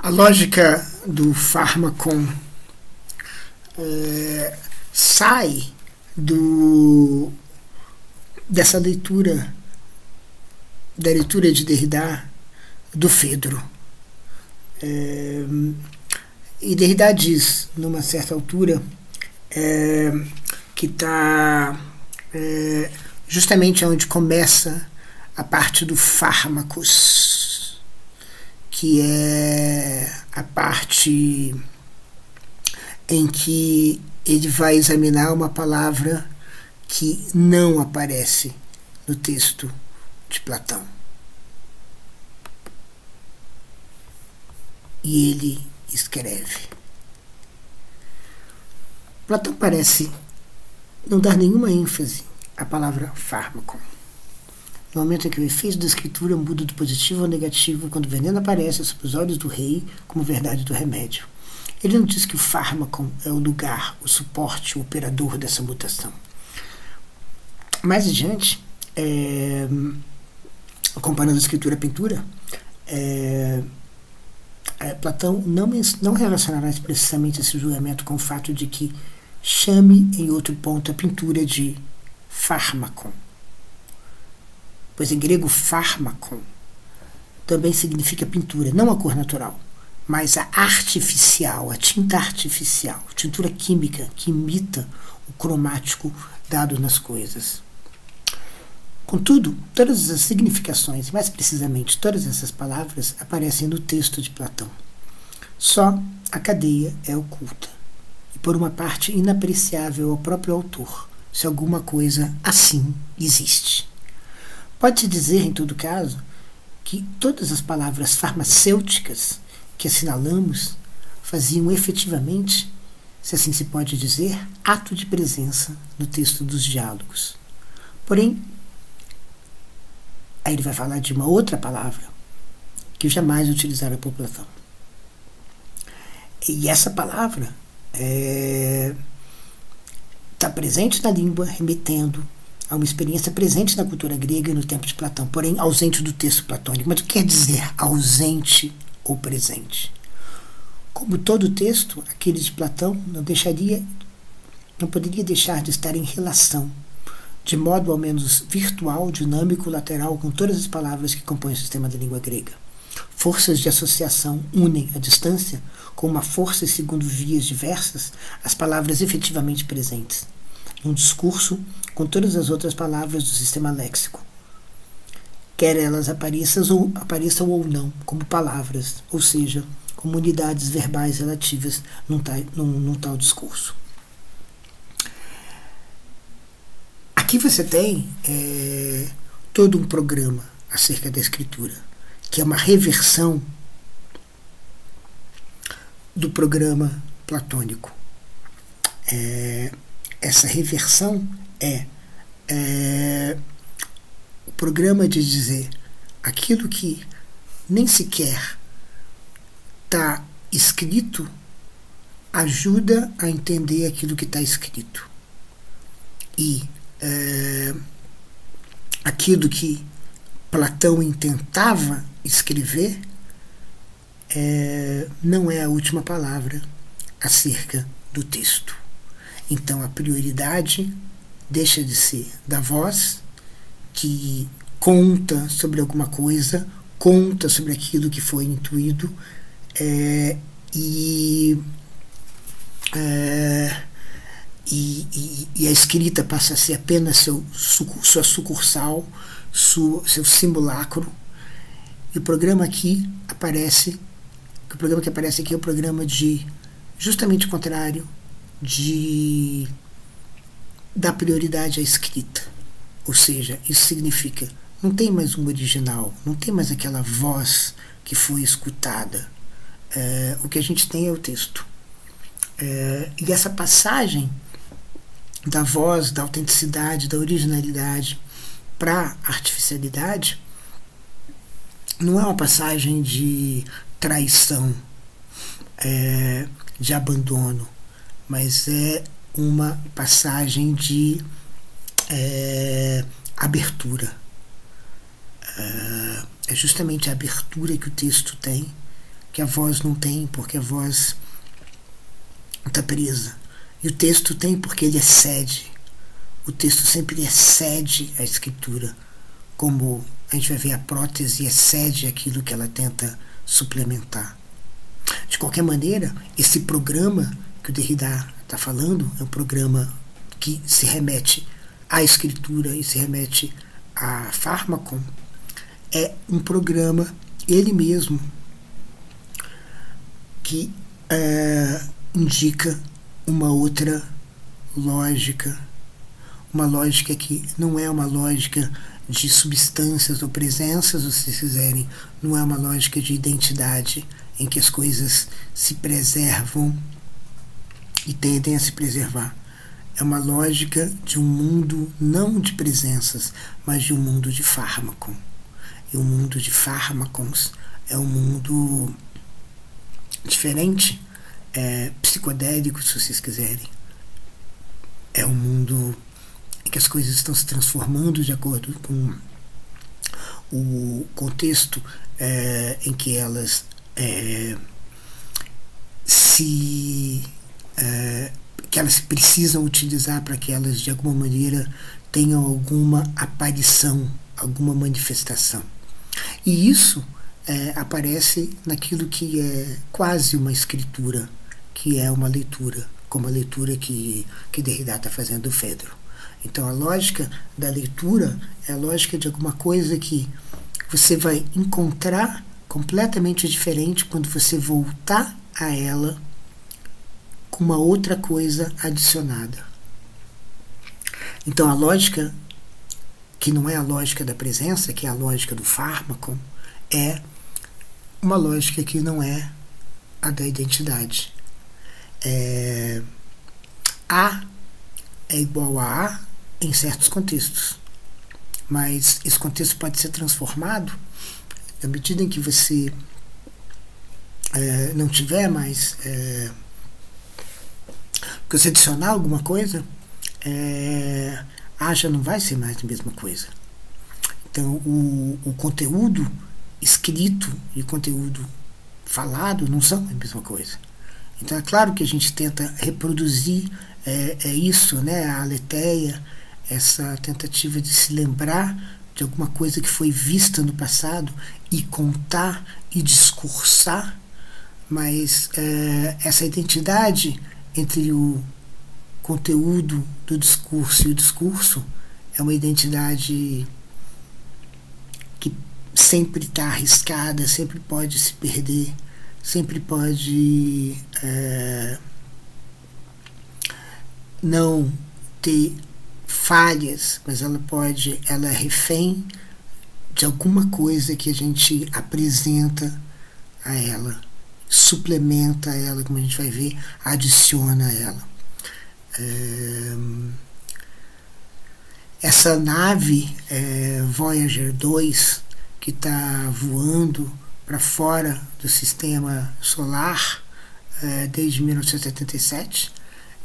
A lógica do fármacon sai dessa leitura, da leitura de Derrida, do Fedro. E Derrida diz, numa certa altura, que está justamente onde começa a parte do fármacos, que é a parte em que ele vai examinar uma palavra que não aparece no texto de Platão. E ele escreve. Platão parece não dar nenhuma ênfase à palavra fármaco. No momento em que o efeito da escritura muda do positivo ao negativo, quando o veneno aparece sob os olhos do rei como verdade do remédio. Ele não diz que o fármaco é o lugar, o suporte, o operador dessa mutação. Mais adiante, comparando a escritura à pintura, Platão não relacionará precisamente esse julgamento com o fato de que chame em outro ponto a pintura de fármacon. Pois em grego fármacon também significa pintura, não a cor natural, mas a artificial, a tinta artificial, tintura química que imita o cromático dado nas coisas. Contudo, todas as significações, mais precisamente todas essas palavras, aparecem no texto de Platão. Só a cadeia é oculta, e por uma parte inapreciável ao próprio autor, se alguma coisa assim existe. Pode-se dizer, em todo caso, que todas as palavras farmacêuticas que assinalamos faziam efetivamente, se assim se pode dizer, ato de presença no texto dos diálogos. Porém, aí ele vai falar de uma outra palavra que jamais utilizaram por Platão. E essa palavra está presente na língua, remetendo a uma experiência presente na cultura grega e no tempo de Platão, porém ausente do texto platônico. Mas o que quer dizer ausente ou presente? Como todo texto, aquele de Platão não poderia deixar de estar em relação, de modo ao menos virtual, dinâmico, lateral, com todas as palavras que compõem o sistema da língua grega. Forças de associação unem à distância, com uma força e segundo vias diversas, as palavras efetivamente presentes, num discurso com todas as outras palavras do sistema léxico, quer elas apareçam ou não como palavras, ou seja, como unidades verbais relativas num tal discurso. Aqui você tem todo um programa acerca da escritura, que é uma reversão do programa platônico. Essa reversão o programa de dizer aquilo que nem sequer está escrito ajuda a entender aquilo que está escrito. E aquilo que Platão intentava escrever não é a última palavra acerca do texto. Então a prioridade deixa de ser da voz, que conta sobre alguma coisa, conta sobre aquilo que foi intuído, e a escrita passa a ser apenas sua sucursal, seu simulacro. E o programa que aparece aqui é o programa de justamente o contrário, de dar prioridade à escrita. Ou seja, isso significa, não tem mais um original, não tem mais aquela voz que foi escutada. O que a gente tem é o texto. E essa passagem da voz, da autenticidade, da originalidade para a artificialidade não é uma passagem de traição, de abandono, mas é uma passagem de abertura. É justamente a abertura que o texto tem que a voz não tem, porque a voz está presa. E o texto tem porque ele excede. O texto sempre excede a escritura, como a gente vai ver, a prótese excede aquilo que ela tenta suplementar. De qualquer maneira, esse programa que o Derrida está falando é um programa que se remete à escritura e se remete a Pharmakon, é um programa, ele mesmo, que indica uma outra lógica, uma lógica que não é uma lógica de substâncias ou presenças, ou se quiserem, não é uma lógica de identidade em que as coisas se preservam e tendem a se preservar. É uma lógica de um mundo não de presenças, mas de um mundo de Pharmakon. E o mundo de Pharmakons é um mundo diferente, psicodélico, se vocês quiserem. É um mundo em que as coisas estão se transformando de acordo com o contexto em que elas que elas precisam utilizar para que elas de alguma maneira tenham alguma aparição, alguma manifestação. E isso aparece naquilo que é quase uma escritura, que é uma leitura, como a leitura que Derrida está fazendo do Phaedro. Então a lógica da leitura é a lógica de alguma coisa que você vai encontrar completamente diferente quando você voltar a ela com uma outra coisa adicionada. Então a lógica que não é a lógica da presença, que é a lógica do Pharmakon, é uma lógica que não é a da identidade. A é igual a A em certos contextos, mas esse contexto pode ser transformado na medida em que você não tiver mais, porque você adicionar alguma coisa, A já não vai ser mais a mesma coisa. Então o conteúdo escrito e o conteúdo falado não são a mesma coisa. Então é claro que a gente tenta reproduzir isso, né, a aletheia, essa tentativa de se lembrar de alguma coisa que foi vista no passado e contar e discursar, mas essa identidade entre o conteúdo do discurso e o discurso é uma identidade que sempre está arriscada, sempre pode se perder, sempre pode não ter falhas, mas ela é refém de alguma coisa que a gente apresenta a ela, suplementa ela, como a gente vai ver, adiciona a ela. Essa nave Voyager 2, que está voando para fora do sistema solar desde 1977,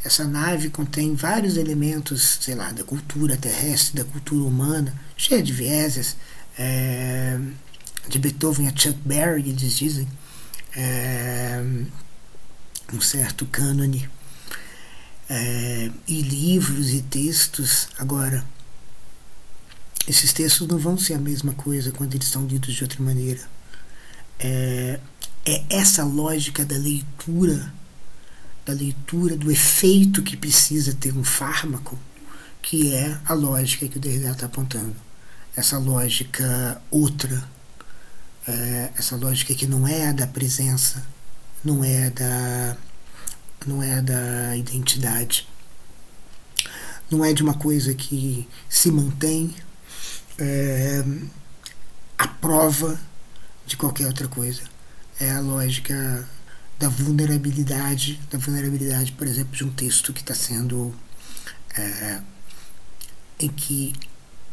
essa nave contém vários elementos, sei lá, da cultura terrestre, da cultura humana, cheia de vieses, de Beethoven a Chuck Berry, eles dizem, um certo cânone, e livros e textos. Agora, esses textos não vão ser a mesma coisa quando eles são lidos de outra maneira. É essa lógica da leitura, do efeito que precisa ter um fármaco, que é a lógica que o Derrida está apontando. Essa lógica outra, essa lógica que não é a da presença, não é a da identidade, não é de uma coisa que se mantém à prova de qualquer outra coisa. É a lógica da vulnerabilidade, por exemplo, de um texto que está sendo em que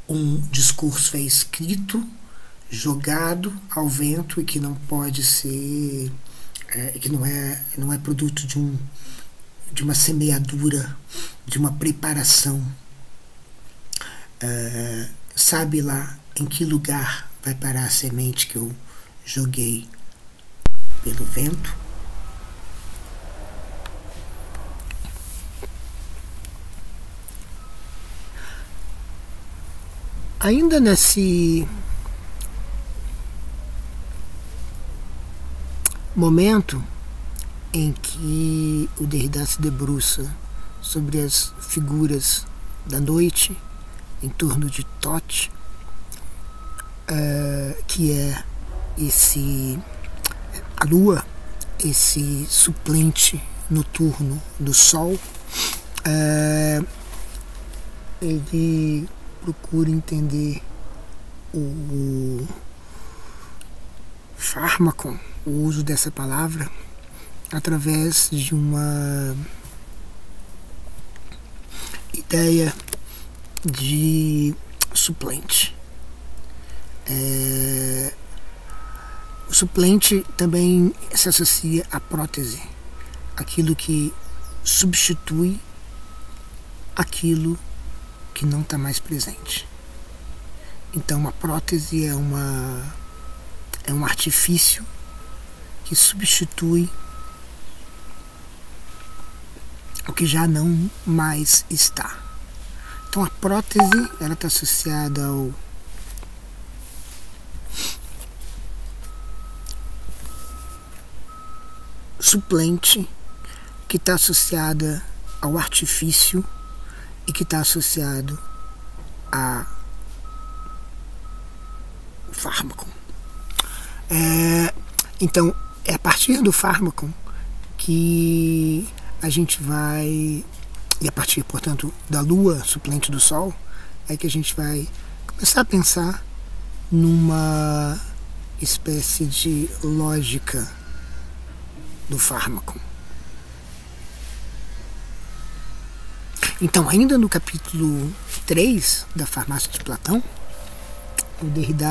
um discurso é escrito, jogado ao vento e que não pode ser, que não é produto de uma semeadura, de uma preparação. Sabe lá em que lugar vai parar a semente que eu joguei. pelo vento. Ainda nesse momento em que o Derrida se debruça sobre as figuras da noite em torno de Thoth, que é a lua, esse suplente noturno do sol, ele procura entender o fármaco, o uso dessa palavra, através de uma ideia de suplente. O suplente também se associa à prótese, aquilo que substitui aquilo que não está mais presente. Então, a prótese é um artifício que substitui o que já não mais está. Então, a prótese ela está associada ao suplente, que está associada ao artifício e que está associado a fármaco. Então, é a partir do fármaco que a gente vai, e a partir, portanto, da lua suplente do sol, é que a gente vai começar a pensar numa espécie de lógica do fármaco. Então, ainda no capítulo 3 da Farmácia de Platão, o Derrida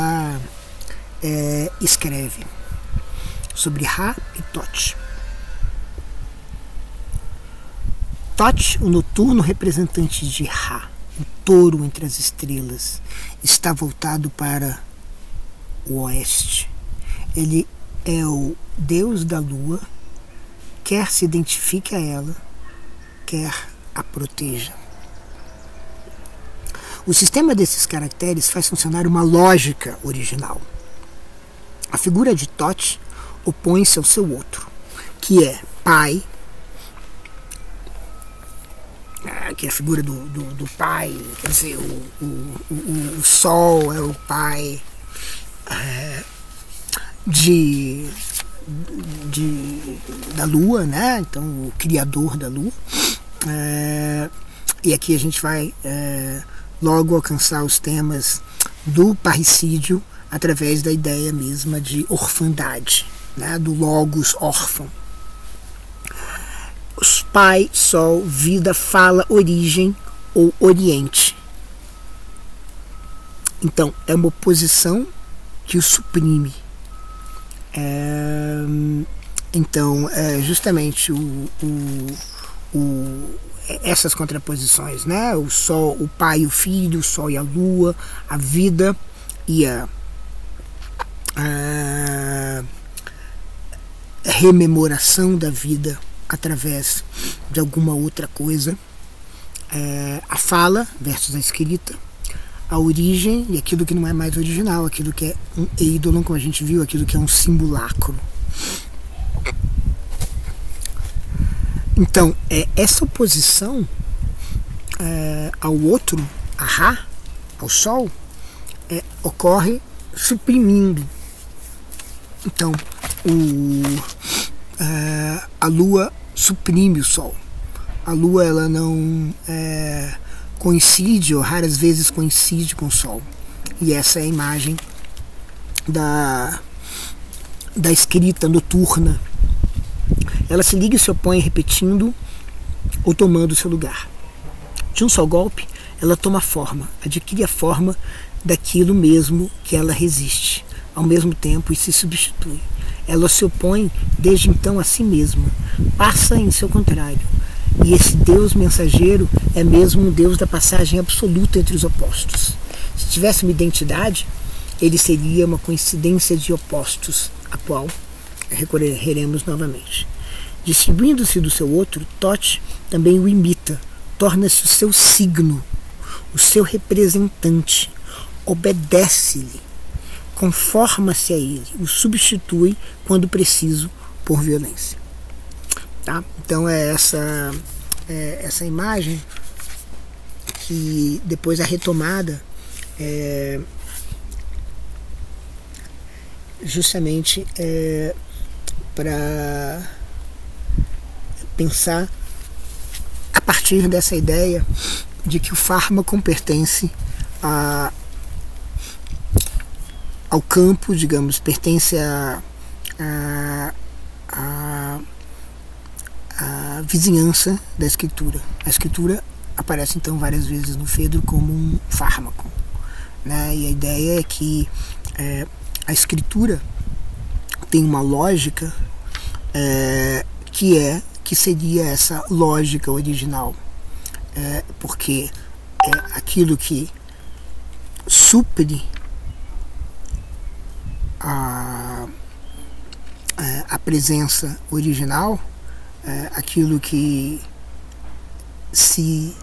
escreve sobre Ra e Thoth. Thoth, o noturno representante de Ra, o touro entre as estrelas, está voltado para o oeste. Ele é o deus da lua, quer se identifique a ela, quer a proteja. O sistema desses caracteres faz funcionar uma lógica original. A figura de Thoth opõe-se ao seu outro, que é pai, que é a figura do pai, quer dizer, o sol é o pai da lua, né? Então, o criador da lua. E aqui a gente vai logo alcançar os temas do parricídio através da ideia mesma de orfandade, né? Do logos órfão. Os pai, sol, vida, fala, origem ou oriente. Então, é uma oposição que o suprime. Então, justamente essas contraposições, né? O sol, o pai e o filho, o sol e a lua, a vida e a rememoração da vida através de alguma outra coisa, a fala versus a escrita, a origem e aquilo que não é mais original, aquilo que é um ídolo, como a gente viu, aquilo que é um simulacro. Então, essa oposição ao outro, a Ra, ao Sol, ocorre suprimindo. Então, a Lua suprime o Sol. A Lua ela não coincide, ou raras vezes coincide com o Sol. E essa é a imagem da escrita noturna. Ela se liga e se opõe repetindo ou tomando o seu lugar. De um só golpe, ela toma forma, adquire a forma daquilo mesmo que ela resiste, ao mesmo tempo e se substitui. Ela se opõe desde então a si mesma, passa em seu contrário. E esse Deus mensageiro é mesmo um Deus da passagem absoluta entre os opostos. Se tivesse uma identidade, ele seria uma coincidência de opostos, a qual recorreremos novamente. Distribuindo-se do seu outro, Thoth também o imita, torna-se o seu signo, o seu representante, obedece-lhe, conforma-se a ele, o substitui quando preciso por violência. Tá? Então é essa imagem que depois a retomada justamente para pensar a partir dessa ideia de que o fármaco pertence ao campo, digamos, pertence à vizinhança da escritura. A escritura aparece então várias vezes no Fedro como um fármaco, né? E a ideia é que a escritura tem uma lógica que seria essa lógica original, porque aquilo que supre a presença original, aquilo que se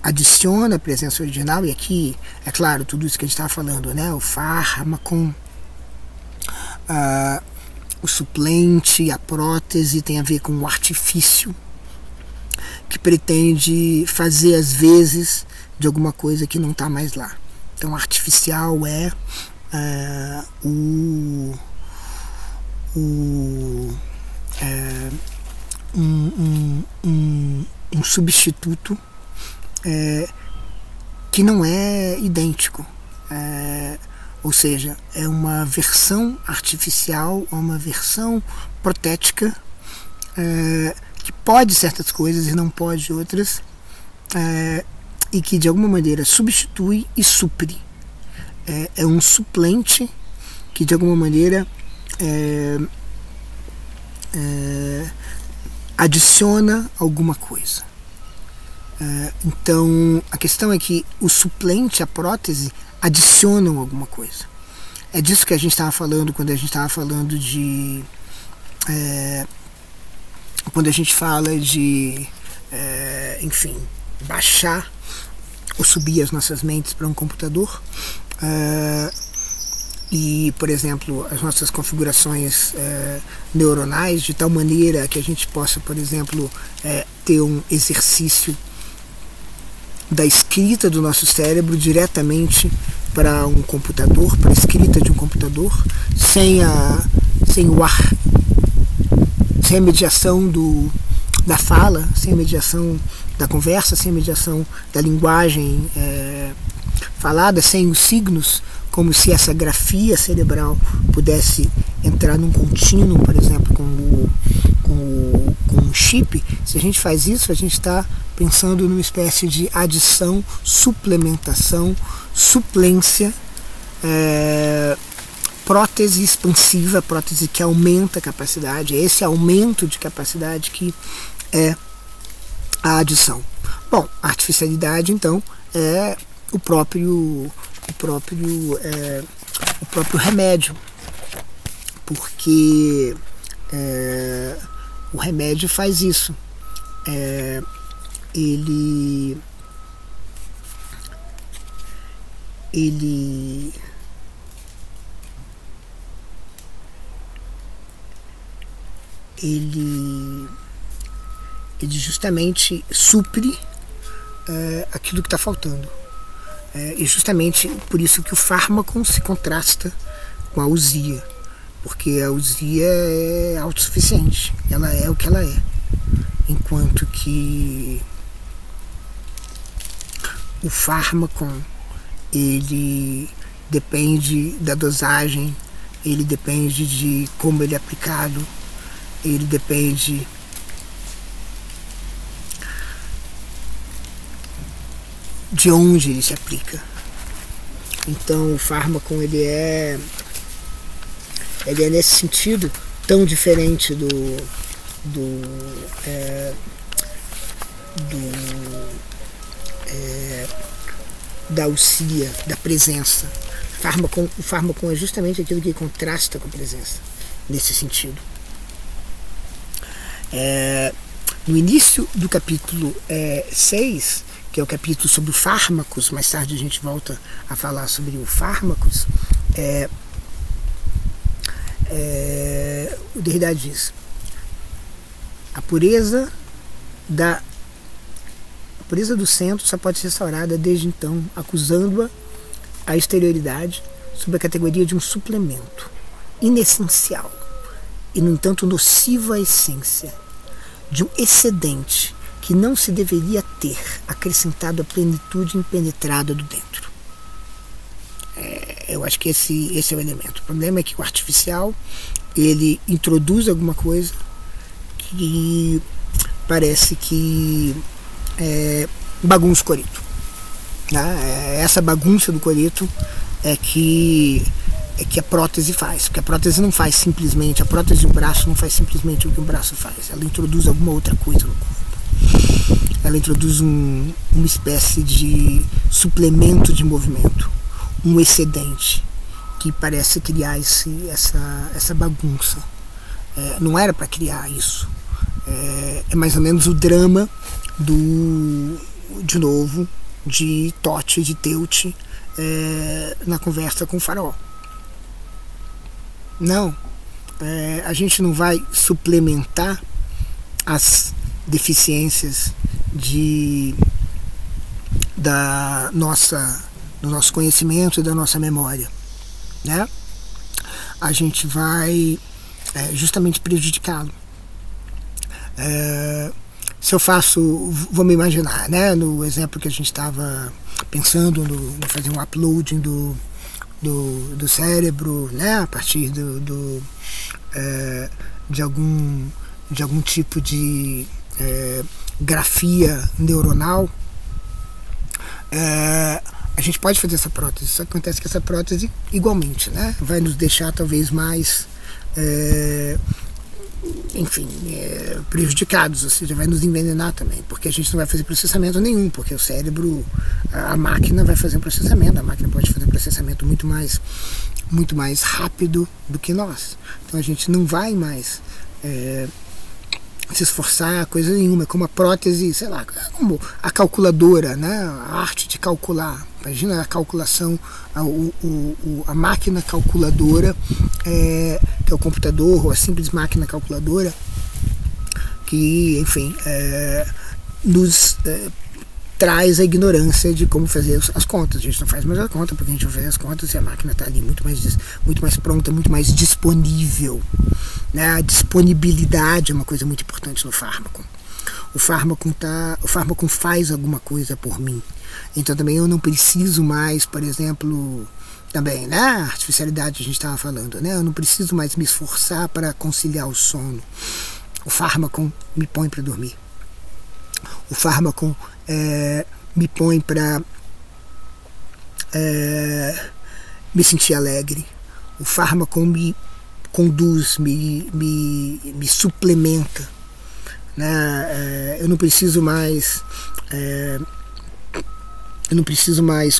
adiciona à presença original, e aqui, é claro, tudo isso que a gente estava falando, né? O fármaco, o suplente, a prótese, tem a ver com o artifício que pretende fazer as vezes de alguma coisa que não está mais lá. Então, artificial é um substituto que não é idêntico, ou seja, é uma versão artificial, uma versão protética que pode certas coisas e não pode outras, e que de alguma maneira substitui e supre. É um suplente que de alguma maneira adiciona alguma coisa. Então a questão é que o suplente, a prótese, adicionam alguma coisa. É disso que a gente estava falando quando a gente estava falando de quando a gente fala de enfim, baixar ou subir as nossas mentes para um computador, e, por exemplo, as nossas configurações neuronais, de tal maneira que a gente possa, por exemplo, ter um exercício da escrita do nosso cérebro diretamente para um computador, para a escrita de um computador, sem a mediação da fala, sem a mediação da conversa, sem a mediação da linguagem falada, sem os signos, como se essa grafia cerebral pudesse entrar num contínuo, por exemplo, com um chip. Se a gente faz isso, a gente está pensando numa espécie de adição, suplementação, suplência, prótese expansiva, prótese que aumenta a capacidade. É esse aumento de capacidade que é a adição. Bom, a artificialidade, então, é o próprio remédio, porque o remédio faz isso. Ele justamente supre aquilo que está faltando. E justamente por isso que o fármaco se contrasta com a ousia, porque a ousia é autossuficiente, ela é o que ela é, enquanto que o fármaco, ele depende da dosagem, ele depende de como ele é aplicado, ele depende de onde ele se aplica. Então o fármaco ele é nesse sentido tão diferente da ousia, da presença. O fármaco é justamente aquilo que contrasta com a presença, nesse sentido. No início do capítulo 6, que é o capítulo sobre fármacos, mais tarde a gente volta a falar sobre o fármacos, o Derrida diz: a pureza do centro só pode ser restaurada desde então, acusando-a a exterioridade sob a categoria de um suplemento inessencial e, no entanto, nocivo à essência, de um excedente que não se deveria ter acrescentado à plenitude impenetrada do dentro. Eu acho que esse é o elemento. O problema é que o artificial, ele introduz alguma coisa que parece que bagunça o coreto. Essa bagunça do coreto é que a prótese faz, porque a prótese não faz simplesmente, a prótese de um braço não faz simplesmente o que um braço faz, ela introduz alguma outra coisa no corpo, ela introduz uma espécie de suplemento de movimento, um excedente que parece criar essa bagunça. Não era para criar isso, é mais ou menos o drama de novo, de Totti, de Teut, na conversa com o Faraó. Não, a gente não vai suplementar as deficiências do nosso conhecimento e da nossa memória, né? A gente vai justamente prejudicá-lo. Se eu faço, vamos imaginar, né, no exemplo que a gente estava pensando no fazer um uploading do cérebro, né, a partir de algum tipo de grafia neuronal, a gente pode fazer essa prótese, só que acontece que essa prótese igualmente, né, vai nos deixar talvez mais prejudicados, ou seja, vai nos envenenar também, porque a gente não vai fazer processamento nenhum, porque o cérebro, a máquina vai fazer um processamento, a máquina pode fazer um processamento muito mais rápido do que nós, então a gente não vai mais se esforçar, coisa nenhuma, como a prótese, sei lá, como a calculadora, né, a arte de calcular, imagina a calculação, a máquina calculadora, que é o computador ou a simples máquina calculadora, que, enfim, nos traz a ignorância de como fazer as contas. A gente não faz mais a conta porque a gente vai fazer as contas e a máquina está ali muito mais pronta, muito mais disponível, né? A disponibilidade é uma coisa muito importante no fármaco. O fármaco faz alguma coisa por mim. Então também eu não preciso mais, por exemplo, também, né, a artificialidade que a gente estava falando, né? Eu não preciso mais me esforçar para conciliar o sono. O fármaco me põe para dormir. O fármaco me põe para me sentir alegre. O fármaco me conduz, me suplementa, né? Eu não preciso mais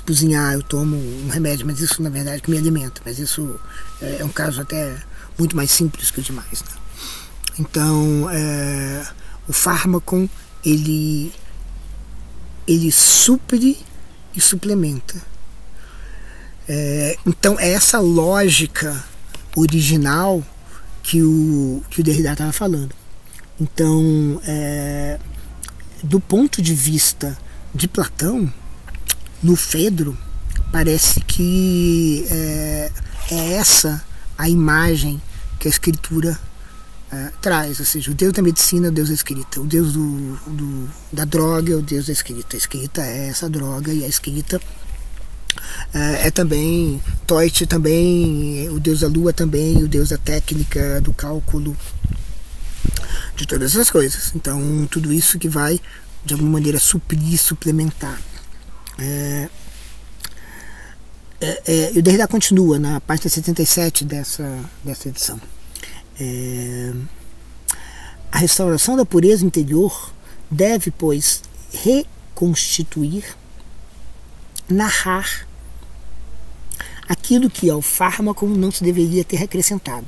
cozinhar, eu tomo um remédio, mas isso na verdade que me alimenta, mas isso é um caso até muito mais simples que o demais, né? Então o fármaco ele supre e suplementa. Então é essa lógica original que o Derrida estava falando. Então, do ponto de vista de Platão, no Fedro, parece que é essa a imagem que a escritura traz, ou seja, o deus da medicina é o deus da escrita, o deus da droga é o deus da escrita. A escrita é essa droga, e a escrita é também Toit, também o deus da lua, também o deus da técnica, do cálculo, de todas essas coisas. Então tudo isso que vai de alguma maneira suprir, suplementar. O Derrida continua na página 77 dessa edição. A restauração da pureza interior deve, pois, reconstituir, narrar aquilo que ao fármaco não se deveria ter acrescentado,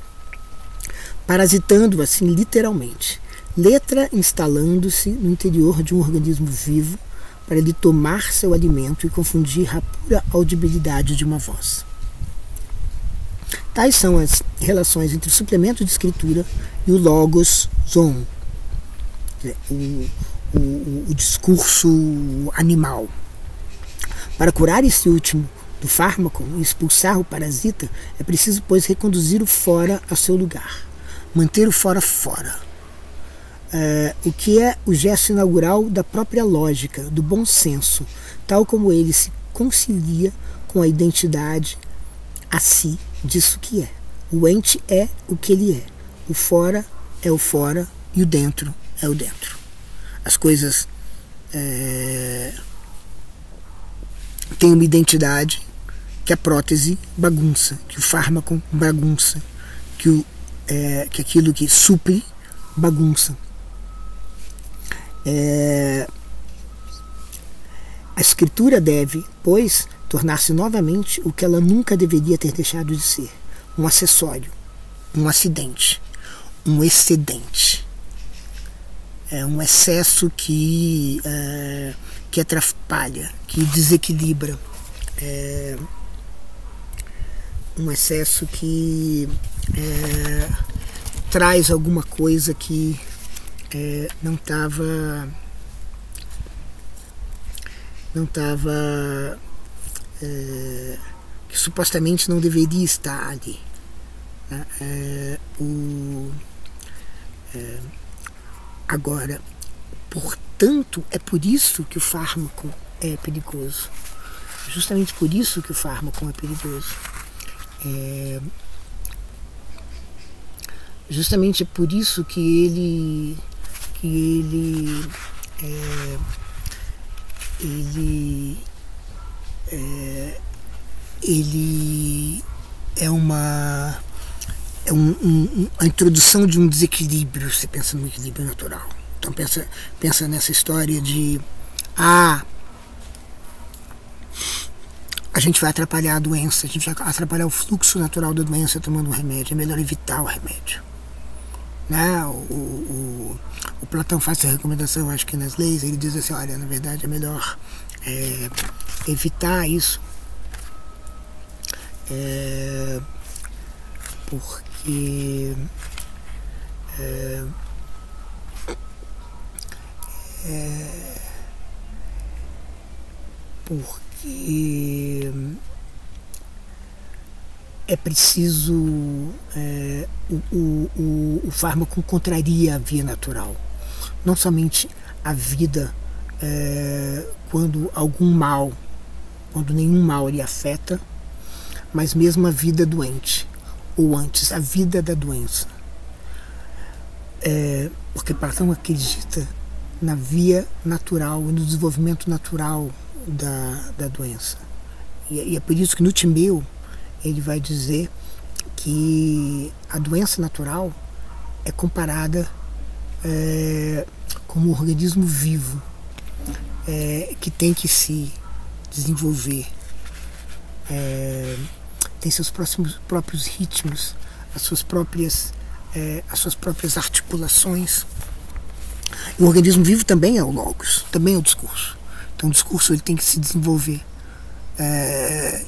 parasitando assim literalmente, letra instalando-se no interior de um organismo vivo para lhe tomar seu alimento e confundir a pura audibilidade de uma voz. Tais são as relações entre o suplemento de escritura e o logos zoon, o discurso animal. Para curar esse último do fármaco e expulsar o parasita, é preciso, pois, reconduzir o fora a seu lugar, manter o fora fora. O que é o gesto inaugural da própria lógica, do bom senso, tal como ele se concilia com a identidade a si disso que é. O ente é o que ele é. O fora é o fora e o dentro é o dentro. As coisas têm uma identidade que a prótese bagunça, que o fármaco bagunça, que aquilo que supre bagunça. A escritura deve, pois, tornar-se novamente o que ela nunca deveria ter deixado de ser: um acessório, um acidente, um excedente, um excesso que atrapalha, que desequilibra, um excesso que traz alguma coisa que não estava que supostamente não deveria estar ali, né? Agora, portanto, é por isso que o fármaco é perigoso. Justamente por isso que o fármaco é perigoso. Justamente é por isso que ele é a introdução de um desequilíbrio. Você pensa no equilíbrio natural. Então pensa nessa história de a gente vai atrapalhar a doença, a gente vai atrapalhar o fluxo natural da doença tomando um remédio. É melhor evitar o remédio, né? O Platão faz essa recomendação, acho que nas leis, ele diz assim: olha, na verdade é melhor evitar isso, porque é preciso, o fármaco contraria a via natural, não somente a vida quando nenhum mal lhe afeta, mas mesmo a vida doente, ou antes, a vida da doença. Porque Platão acredita na via natural, no desenvolvimento natural da doença. E é por isso que no Timeu ele vai dizer que a doença natural é comparada como um organismo vivo, que tem que se desenvolver, tem seus próprios ritmos, as suas próprias articulações. E o organismo vivo também é o logos, também é o discurso. Então o discurso ele tem que se desenvolver.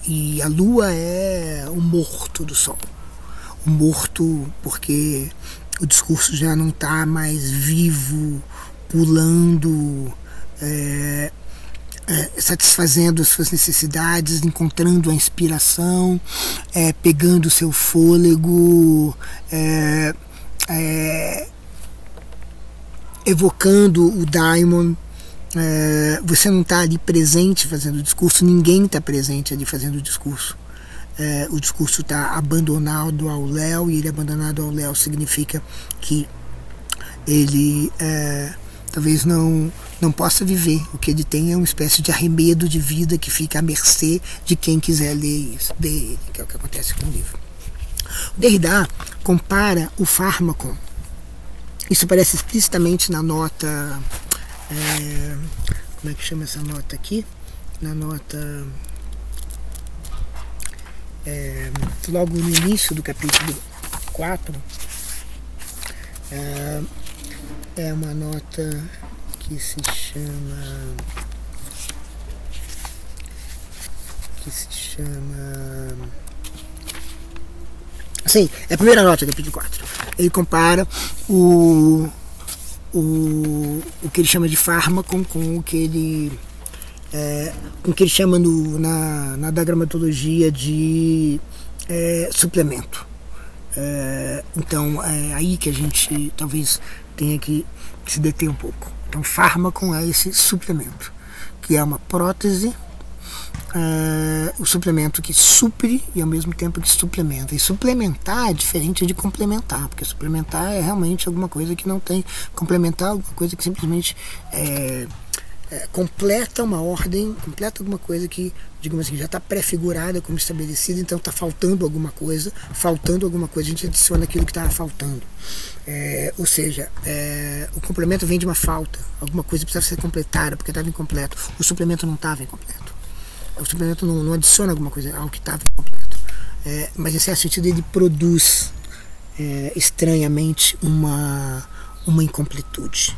E a lua é o morto do sol. O morto porque o discurso já não está mais vivo, pulando, satisfazendo as suas necessidades, encontrando a inspiração, pegando o seu fôlego, evocando o daimon. Você não está ali presente fazendo o discurso, ninguém está presente ali fazendo o discurso. O discurso está abandonado ao Léo, e ele abandonado ao Léo significa que ele talvez não possa viver. O que ele tem é uma espécie de arremedo de vida que fica à mercê de quem quiser ler isso, dele, que é o que acontece com o livro. O Derrida compara o fármaco, isso aparece explicitamente na nota, como é que chama essa nota aqui? Na nota, logo no início do capítulo 4, é uma nota que se chama sim, é a primeira nota do capítulo 4. Ele compara o que ele chama de fármaco com o que ele chama na diagramatologia de suplemento. Então é aí que a gente talvez tenha que se deter um pouco. Então, fármaco é esse suplemento, que é uma prótese, o suplemento que supre e ao mesmo tempo que suplementa. E suplementar é diferente de complementar, porque suplementar é realmente alguma coisa que não tem. Complementar é alguma coisa que simplesmente completa uma ordem, completa alguma coisa que, digamos assim, já está pré-figurada como estabelecida, então está faltando alguma coisa, a gente adiciona aquilo que estava faltando. Ou seja, o complemento vem de uma falta, alguma coisa precisava ser completada porque estava incompleto, o suplemento não estava incompleto, o suplemento não adiciona alguma coisa ao que estava incompleto, mas em certo sentido ele produz estranhamente uma incompletude.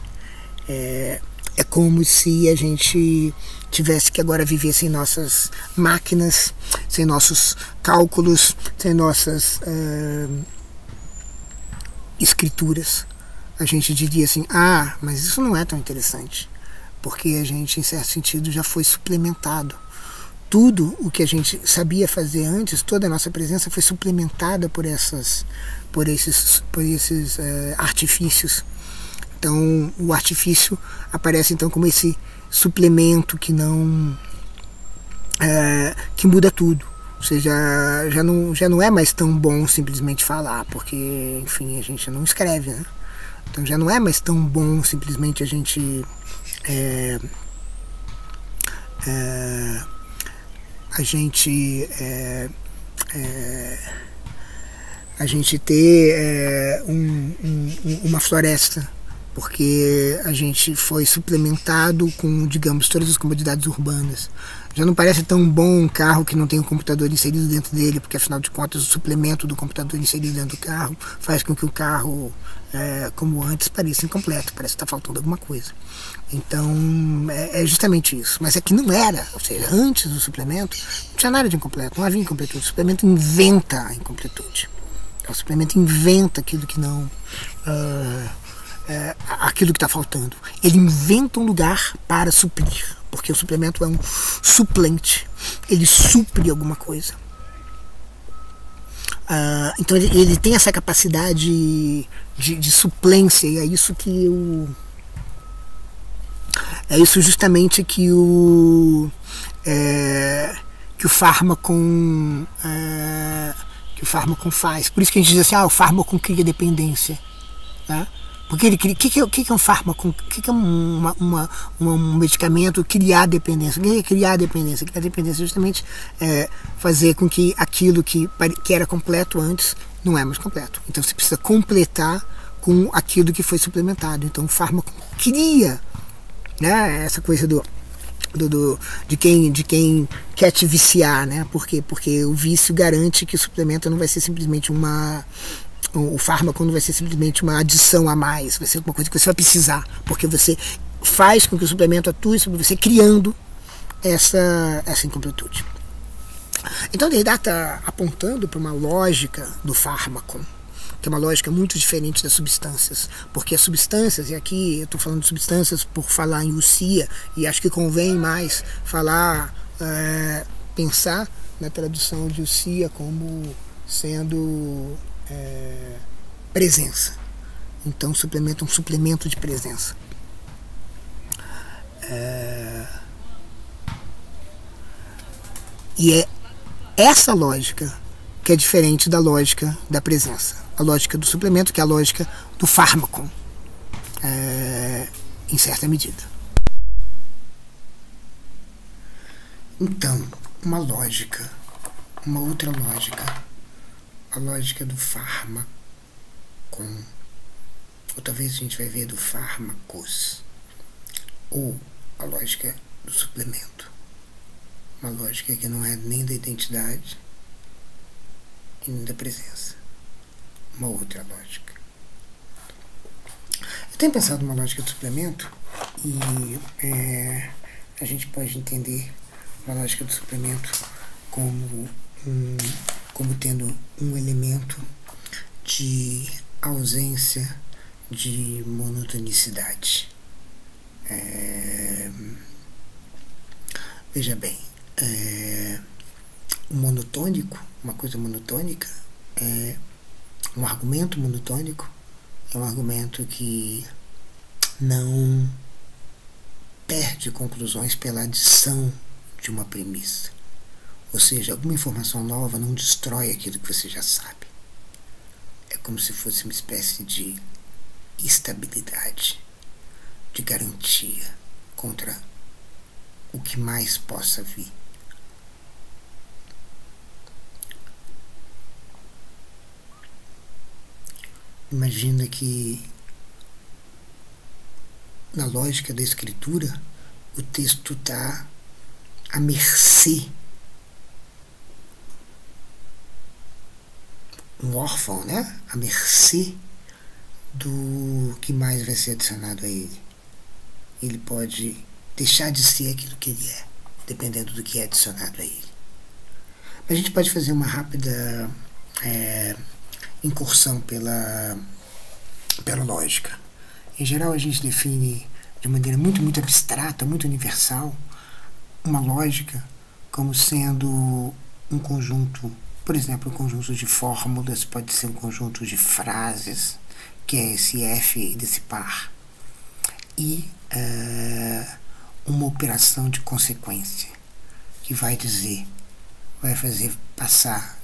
É como se a gente tivesse que agora viver sem nossas máquinas, sem nossos cálculos, sem nossas escrituras. A gente diria assim, mas isso não é tão interessante, porque a gente, em certo sentido, já foi suplementado. Tudo o que a gente sabia fazer antes, toda a nossa presença foi suplementada por esses artifícios. Então, o artifício aparece então como esse suplemento que não que muda tudo. Ou seja, já não é mais tão bom simplesmente falar, porque, enfim, a gente não escreve, né? Então já não é mais tão bom simplesmente a gente ter uma floresta, porque a gente foi suplementado com, digamos, todas as comodidades urbanas. Já não parece tão bom um carro que não tem um computador inserido dentro dele, porque afinal de contas o suplemento do computador inserido dentro do carro faz com que o carro, como antes, pareça incompleto, parece que está faltando alguma coisa. Então é justamente isso. Mas é que não era, ou seja, antes do suplemento não tinha nada de incompleto, não havia incompletude. O suplemento inventa a incompletude. O suplemento inventa aquilo que não... aquilo que está faltando. Ele inventa um lugar para suprir, porque o suplemento é um suplente, ele supre alguma coisa. Então ele tem essa capacidade de suplência, e é isso que justamente que o fármaco faz. Por isso que a gente diz assim, o fármaco cria dependência, né? Porque o que é um fármaco? O que é um medicamento? Criar dependência. O que é criar dependência? Criar dependência é justamente fazer com que aquilo que era completo antes não é mais completo. Então você precisa completar com aquilo que foi suplementado. Então o fármaco cria, né, essa coisa de quem quer te viciar, né? Por quê? Porque o vício garante que o suplemento não vai ser simplesmente o fármaco não vai ser simplesmente uma adição a mais, vai ser alguma coisa que você vai precisar, porque você faz com que o suplemento atue sobre você, criando essa incompletude. Então Derrida está apontando para uma lógica do fármaco, que é uma lógica muito diferente das substâncias, porque as substâncias, e aqui eu estou falando de substâncias por falar em Usia, e acho que convém mais pensar na tradução de Usia como sendo presença. Então suplemento é um suplemento de presença. E é essa lógica que é diferente da lógica da presença. A lógica do suplemento, que é a lógica do fármaco, em certa medida. Então, uma outra lógica, a lógica do fármaco, ou talvez a gente vai ver do fármacos, ou a lógica do suplemento, uma lógica que não é nem da identidade e nem da presença, uma outra lógica. tenho pensado numa lógica de suplemento e a gente pode entender a lógica do suplemento como tendo um elemento de ausência de monotonicidade. Veja bem, o monotônico, uma coisa monotônica, um argumento monotônico é um argumento que não perde conclusões pela adição de uma premissa. Ou seja, alguma informação nova não destrói aquilo que você já sabe. É como se fosse uma espécie de estabilidade, de garantia contra o que mais possa vir. Imagina que na lógica da escritura o texto está à mercê. Um órfão, né? À mercê do que mais vai ser adicionado a ele. Ele pode deixar de ser aquilo que ele é, dependendo do que é adicionado a ele. A gente pode fazer uma rápida incursão pela lógica. Em geral, a gente define de maneira muito abstrata, muito universal, uma lógica como sendo um conjunto, por exemplo, um conjunto de fórmulas, pode ser um conjunto de frases, que é esse F desse par, e uma operação de consequência, que vai fazer passar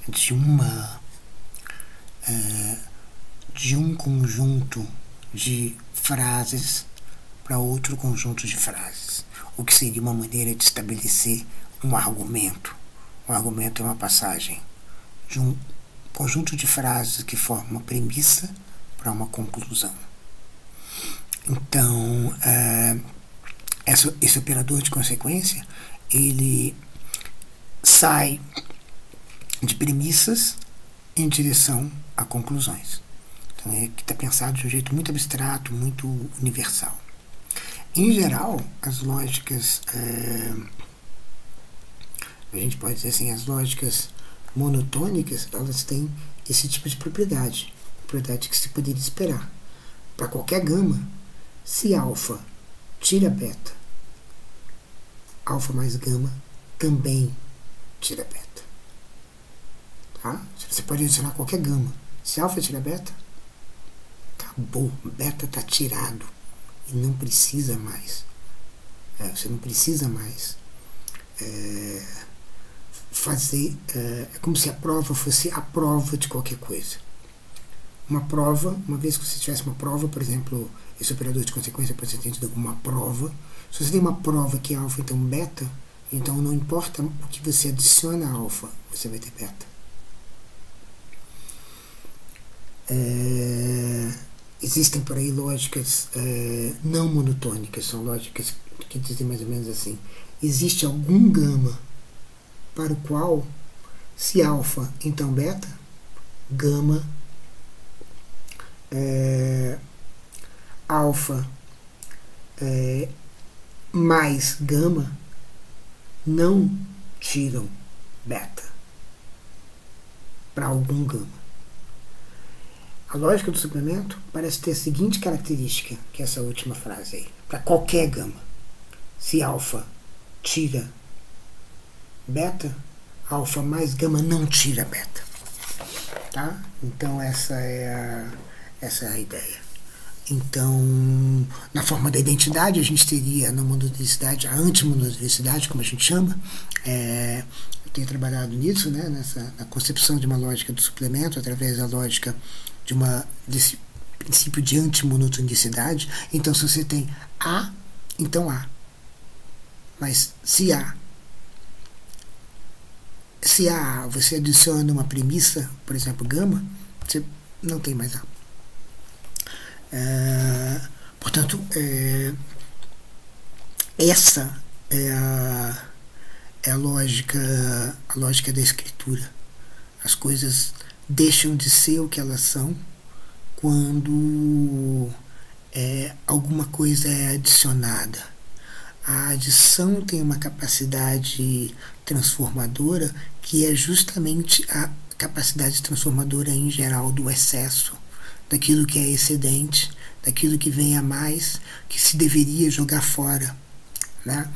de um conjunto de frases para outro conjunto de frases, o que seria uma maneira de estabelecer um argumento. Um argumento é uma passagem de um conjunto de frases que forma uma premissa para uma conclusão. Então, esse operador de consequência, ele sai de premissas em direção a conclusões. Então, que está pensado de um jeito muito abstrato, muito universal. Em geral, as lógicas, a gente pode dizer assim, as lógicas monotônicas, elas têm esse tipo de propriedade que se poderia esperar. Para qualquer gama, se alfa tira beta, alfa mais gama também tira beta. Tá? Você pode adicionar qualquer gama. Se alfa tira beta, acabou, beta está tirado e não precisa mais. Você não precisa mais fazer. É como se a prova fosse a prova de qualquer coisa. Uma prova, uma vez que você tivesse uma prova, por exemplo, esse operador de consequência pode ser entendido como uma prova. Se você tem uma prova que é alfa, então beta, então não importa o que você adiciona a alfa, você vai ter beta. Existem por aí lógicas não monotônicas, são lógicas que dizem mais ou menos assim: existe algum gama para o qual, se alfa, então beta, gama, alfa mais gama não tiram beta para algum gama. A lógica do suplemento parece ter a seguinte característica, que é essa última frase aí: para qualquer gama, se alfa tira beta, alfa mais gama não tira beta. Tá? Então essa é a ideia. Então, na forma da identidade, a gente teria na monotonicidade a antimonotonicidade, como a gente chama. Eu tenho trabalhado nisso, né, na concepção de uma lógica do suplemento, através da lógica desse princípio de antimonotonicidade. Então, se você tem A, então A. Mas se A, você adiciona uma premissa, por exemplo, gama, você não tem mais A. Portanto, essa é a lógica da escritura. As coisas deixam de ser o que elas são quando alguma coisa é adicionada. A adição tem uma capacidade transformadora que é justamente a capacidade transformadora em geral do excesso, daquilo que é excedente, daquilo que vem a mais, que se deveria jogar fora, né?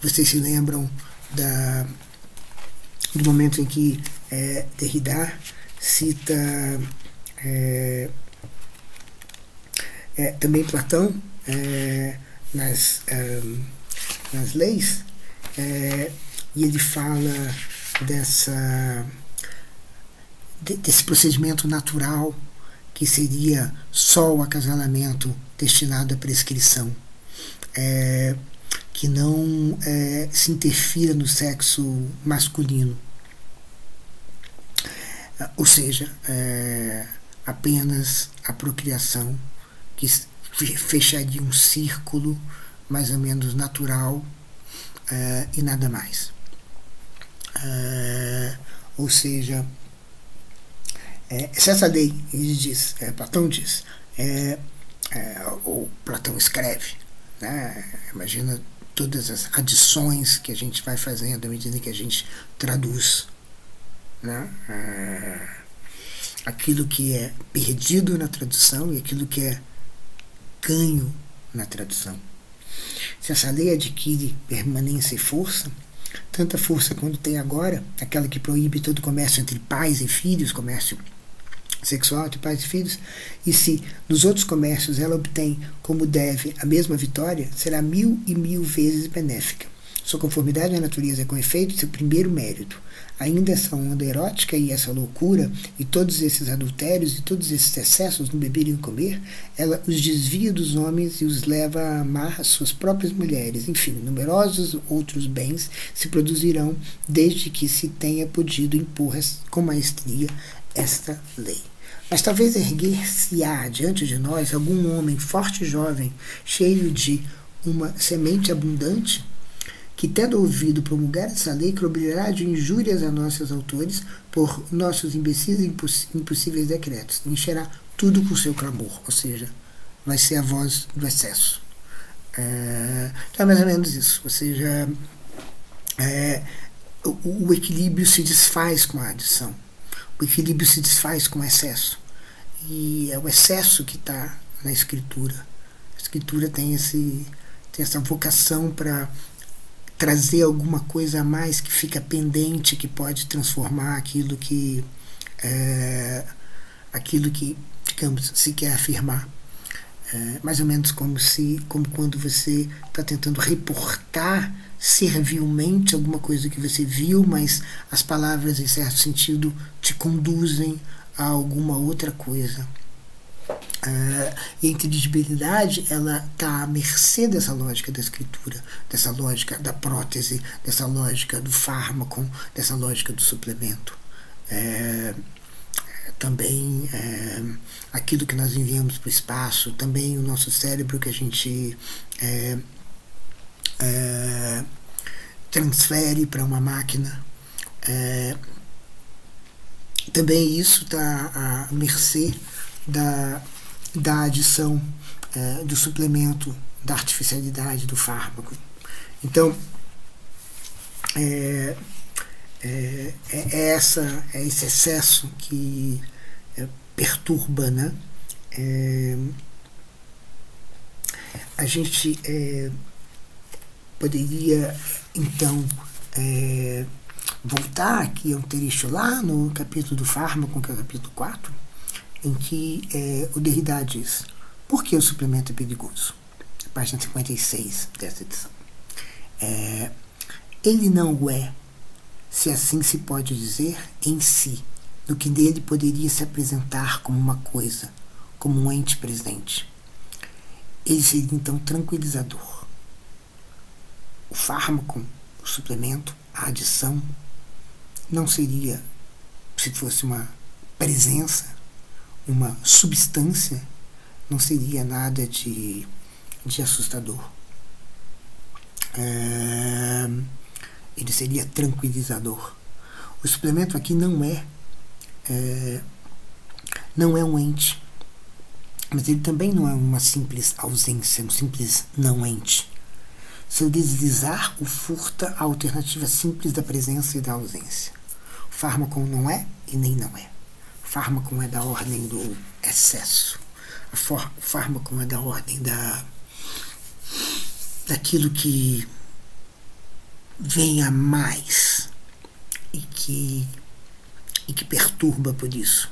Vocês se lembram do momento em que Derrida cita também Platão nas leis, e ele fala desse procedimento natural que seria só o acasalamento destinado à prescrição, que não se interfira no sexo masculino, ou seja, apenas a procriação, que fecharia um círculo mais ou menos natural, e nada mais. Ou seja, se essa lei, ele diz, Platão diz, ou Platão escreve, né? Imagina todas as adições que a gente vai fazendo à medida que a gente traduz, né? Aquilo que é perdido na tradução e aquilo que é ganho na tradução. Se essa lei adquire permanência e força, tanta força quanto tem agora, aquela que proíbe todo comércio entre pais e filhos, comércio sexual entre pais e filhos, e se nos outros comércios ela obtém como deve a mesma vitória, será 1000 e 1000 vezes benéfica. Sua conformidade à natureza é com efeito seu primeiro mérito. Ainda essa onda erótica e essa loucura, e todos esses adultérios e todos esses excessos no beber e no comer, ela os desvia dos homens e os leva a amar as suas próprias mulheres. Enfim, numerosos outros bens se produzirão desde que se tenha podido impor com maestria esta lei. Mas talvez erguer-se-á diante de nós algum homem forte e jovem, cheio de uma semente abundante, que, tendo ouvido promulgar essa lei, cobrirá de injúrias a nossos autores por nossos imbecis e impossíveis decretos, encherá tudo com seu clamor, ou seja, vai ser a voz do excesso. Então é mais ou menos isso, ou seja, o equilíbrio se desfaz com a adição, o equilíbrio se desfaz com o excesso, e é o excesso que está na escritura. A escritura tem essa vocação para trazer alguma coisa a mais que fica pendente, que pode transformar aquilo que digamos, se quer afirmar. Mais ou menos como quando você está tentando reportar servilmente alguma coisa que você viu, mas as palavras, em certo sentido, te conduzem a alguma outra coisa. E a inteligibilidade, ela está à mercê dessa lógica da escritura, dessa lógica da prótese, dessa lógica do fármaco, dessa lógica do suplemento. Também aquilo que nós enviamos para o espaço, também o nosso cérebro que a gente transfere para uma máquina. Também isso está à mercê da adição, do suplemento, da artificialidade do fármaco. Então, esse excesso que perturba, né? A gente poderia, então, voltar aqui a um trecho lá no capítulo do fármaco, que é o capítulo 4, em que o Derrida diz: por que o suplemento é perigoso? Página 56 dessa edição. Ele não o é, se assim se pode dizer, em si, no que dele poderia se apresentar como uma coisa, como um ente presente. Ele seria então tranquilizador. O fármaco, o suplemento, a adição, não seria, se fosse uma presença, uma substância, não seria nada de assustador. Ele seria tranquilizador. O suplemento aqui não é um ente. mas ele também não é uma simples ausência, um simples não ente. Se eu deslizar, o furta a alternativa simples da presença e da ausência. O fármaco não é e nem não é. O fármaco é da ordem do excesso. O fármaco é da ordem daquilo que vem a mais e que perturba por isso.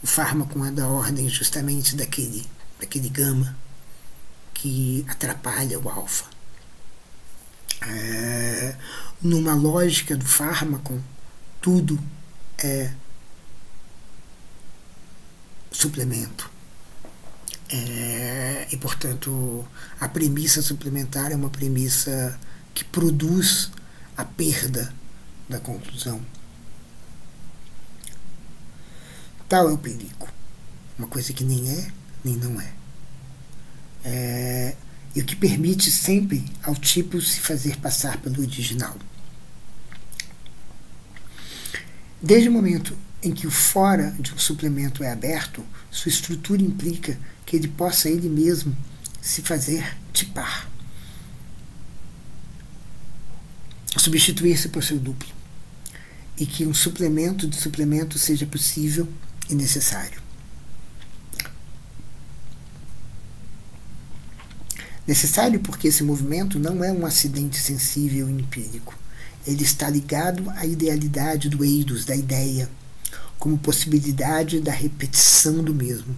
O fármaco é da ordem justamente daquele gama que atrapalha o alfa. Numa lógica do fármaco, tudo é suplemento. E, portanto, a premissa suplementar é uma premissa que produz a perda da conclusão. Tal é o perigo. Uma coisa que nem é, nem não é. E o que permite sempre ao tipo se fazer passar pelo original. Desde o momento em que o fora de um suplemento é aberto, sua estrutura implica que ele possa ele mesmo se fazer tipar, substituir-se por seu duplo, e que um suplemento de suplemento seja possível e necessário. Necessário porque esse movimento não é um acidente sensível e empírico. Ele está ligado à idealidade do eidos, da ideia, como possibilidade da repetição do mesmo.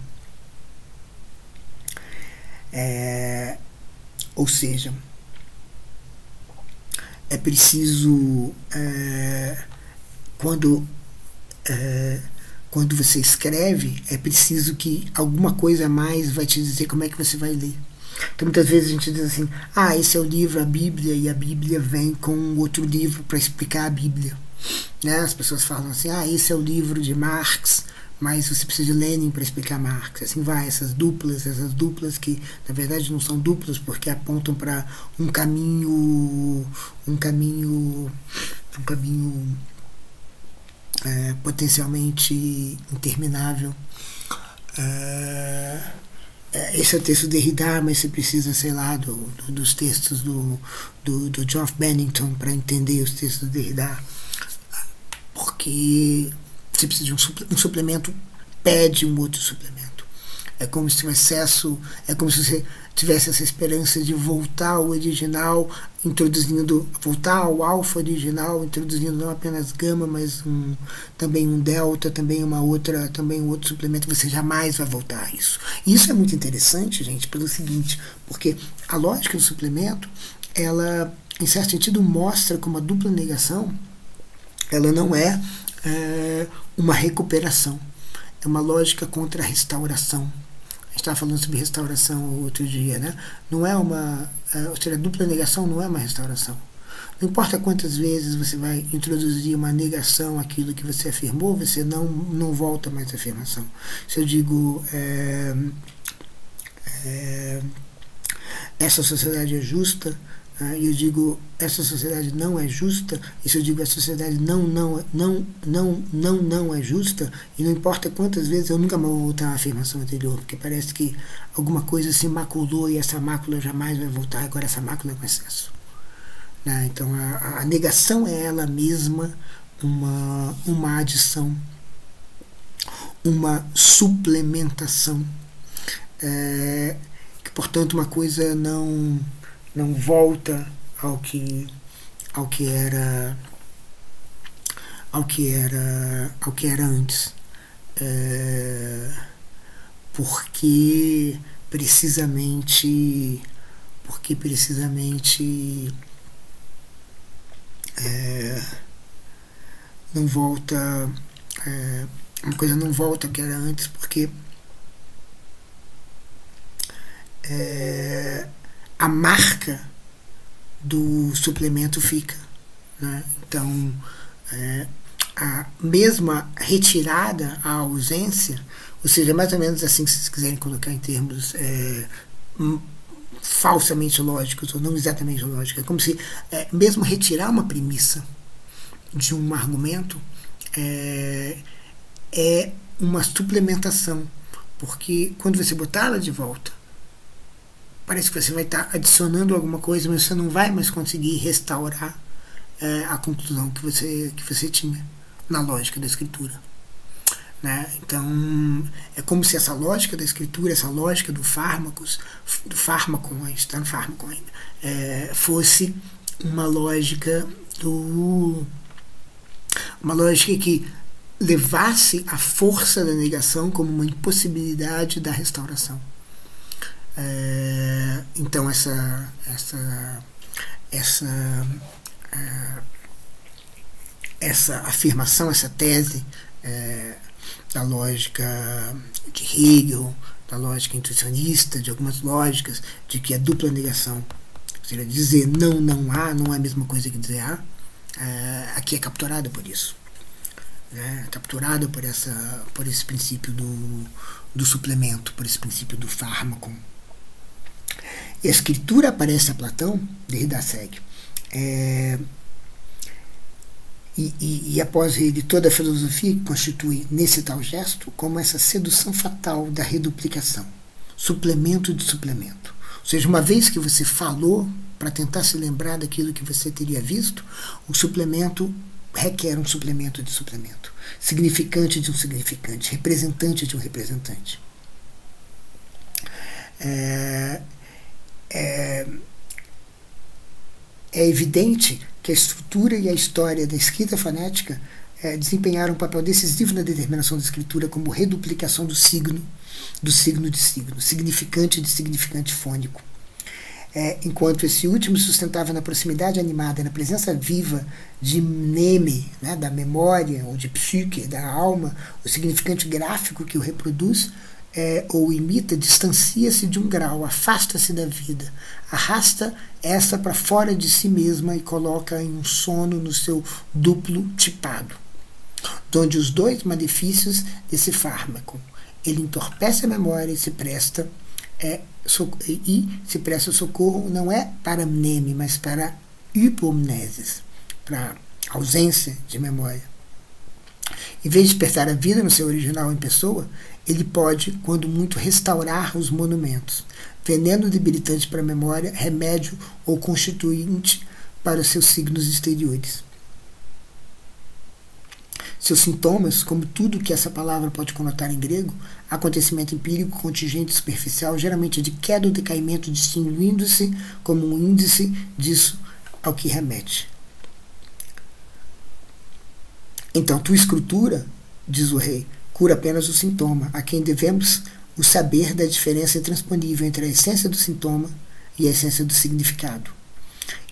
Ou seja, é preciso, quando você escreve, é preciso que alguma coisa a mais vai te dizer como é que você vai ler. Então muitas vezes a gente diz assim, esse é o livro, a Bíblia, e a Bíblia vem com outro livro para explicar a Bíblia. Né? As pessoas falam assim, esse é o livro de Marx, mas você precisa de Lenin para explicar Marx. Assim vai, essas duplas que na verdade não são duplas porque apontam para um caminho potencialmente interminável. Esse é o texto de Derrida, mas você precisa, sei lá, dos textos do John Bennington para entender os textos de Derrida, porque você precisa de um suplemento, pede um outro suplemento. É como se o excesso, é como se você tivesse essa esperança de voltar ao original, voltar ao alfa original, introduzindo não apenas gama, mas também um delta, também um outro suplemento. Você jamais vai voltar a isso. E isso é muito interessante, gente, pelo seguinte, porque a lógica do suplemento, ela, em certo sentido, mostra como a dupla negação, ela não é uma recuperação, é uma lógica contra a restauração. A gente estava falando sobre restauração outro dia, né? Não é ou seja, a dupla negação não é uma restauração. Não importa quantas vezes você vai introduzir uma negação àquilo que você afirmou, você não volta mais à afirmação. Se eu digo essa sociedade é justa, e eu digo essa sociedade não é justa, e se eu digo essa sociedade não é justa, e não importa quantas vezes, eu nunca vou voltar à afirmação anterior, porque parece que alguma coisa se maculou e essa mácula jamais vai voltar, agora essa mácula é com excesso. Então a negação é ela mesma uma adição, uma suplementação, que portanto uma coisa não volta ao que era antes, porque precisamente não volta, uma coisa não volta ao que era antes, porque a marca do suplemento fica, né? Então a mesma retirada, a ausência, ou seja, mais ou menos assim, se vocês quiserem colocar em termos falsamente lógicos ou não exatamente lógicos, é como se mesmo retirar uma premissa de um argumento é uma suplementação, porque quando você botá-la de volta, parece que você vai estar adicionando alguma coisa, mas você não vai mais conseguir restaurar a conclusão que você tinha na lógica da escritura. Né? Então, é como se essa lógica da escritura, essa lógica do fármaco, a gente está no fármaco ainda, fosse uma lógica que levasse a força da negação como uma impossibilidade da restauração. Então essa afirmação, essa tese da lógica de Hegel, da lógica intuicionista, de algumas lógicas, de que a dupla negação, ou seja, dizer não há, não é a mesma coisa que dizer há, aqui é capturada por isso. Capturada por esse princípio do suplemento, por esse princípio do fármaco. E a escritura aparece a Platão, Derrida segue. E após ele, toda a filosofia que constitui nesse tal gesto como essa sedução fatal da reduplicação, suplemento de suplemento. Ou seja, uma vez que você falou para tentar se lembrar daquilo que você teria visto, o suplemento requer um suplemento de suplemento, significante de um significante, representante de um representante. É evidente que a estrutura e a história da escrita fonética desempenharam um papel decisivo na determinação da escritura como reduplicação do signo de signo, significante de significante fônico. Enquanto esse último sustentava na proximidade animada, na presença viva de mneme, né, da memória, ou de psique, da alma, o significante gráfico que o reproduz, ou imita, distancia-se de um grau, afasta-se da vida, arrasta essa para fora de si mesma e coloca em um sono no seu duplo tipado, onde os dois malefícios desse fármaco, ele entorpece a memória e se presta socorro não é para mneme, mas para hipomnesis, para ausência de memória. Em vez de despertar a vida no seu original em pessoa, ele pode, quando muito, restaurar os monumentos, veneno debilitante para a memória, remédio ou constituinte para os seus signos exteriores. Seus sintomas, como tudo que essa palavra pode conotar em grego, acontecimento empírico, contingente, superficial, geralmente de queda ou decaimento, distinguindo-se como um índice disso ao que remete. Então, tua escritura, diz o rei, cura apenas o sintoma, a quem devemos o saber da diferença intransponível entre a essência do sintoma e a essência do significado,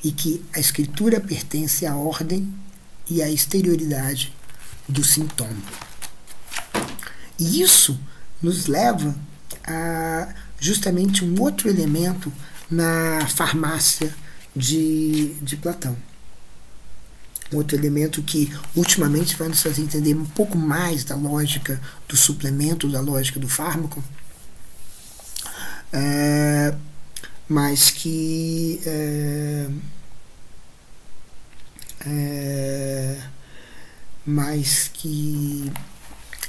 e que a escritura pertence à ordem e à exterioridade do sintoma. E isso nos leva a justamente um outro elemento na farmácia de Platão. Um outro elemento que ultimamente vai nos fazer entender um pouco mais da lógica do suplemento, da lógica do fármaco, mas que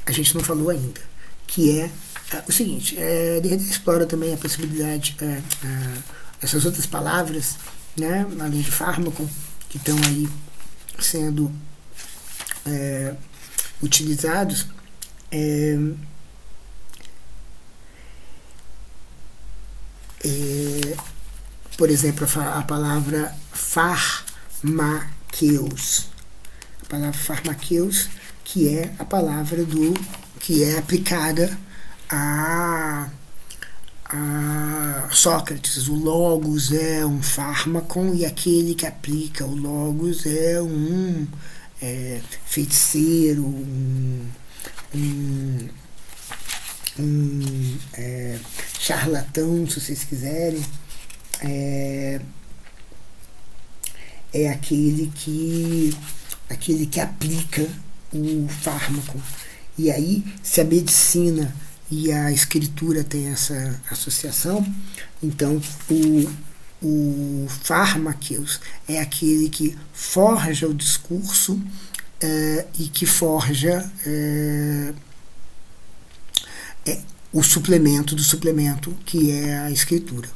a gente não falou ainda, que é o seguinte, Derrida explora também a possibilidade, essas outras palavras, né, além de fármaco, que estão aí sendo utilizados, por exemplo, a palavra farmakeus. A palavra farmakeus, que é a palavra que é aplicada a Sócrates. O logos é um fármaco e aquele que aplica o logos é um feiticeiro, um charlatão, se vocês quiserem. É aquele que aplica o fármaco. E aí, se a medicina e a escritura têm essa associação, então o fármakeus é aquele que forja o discurso e que forja o suplemento do suplemento, que é a escritura.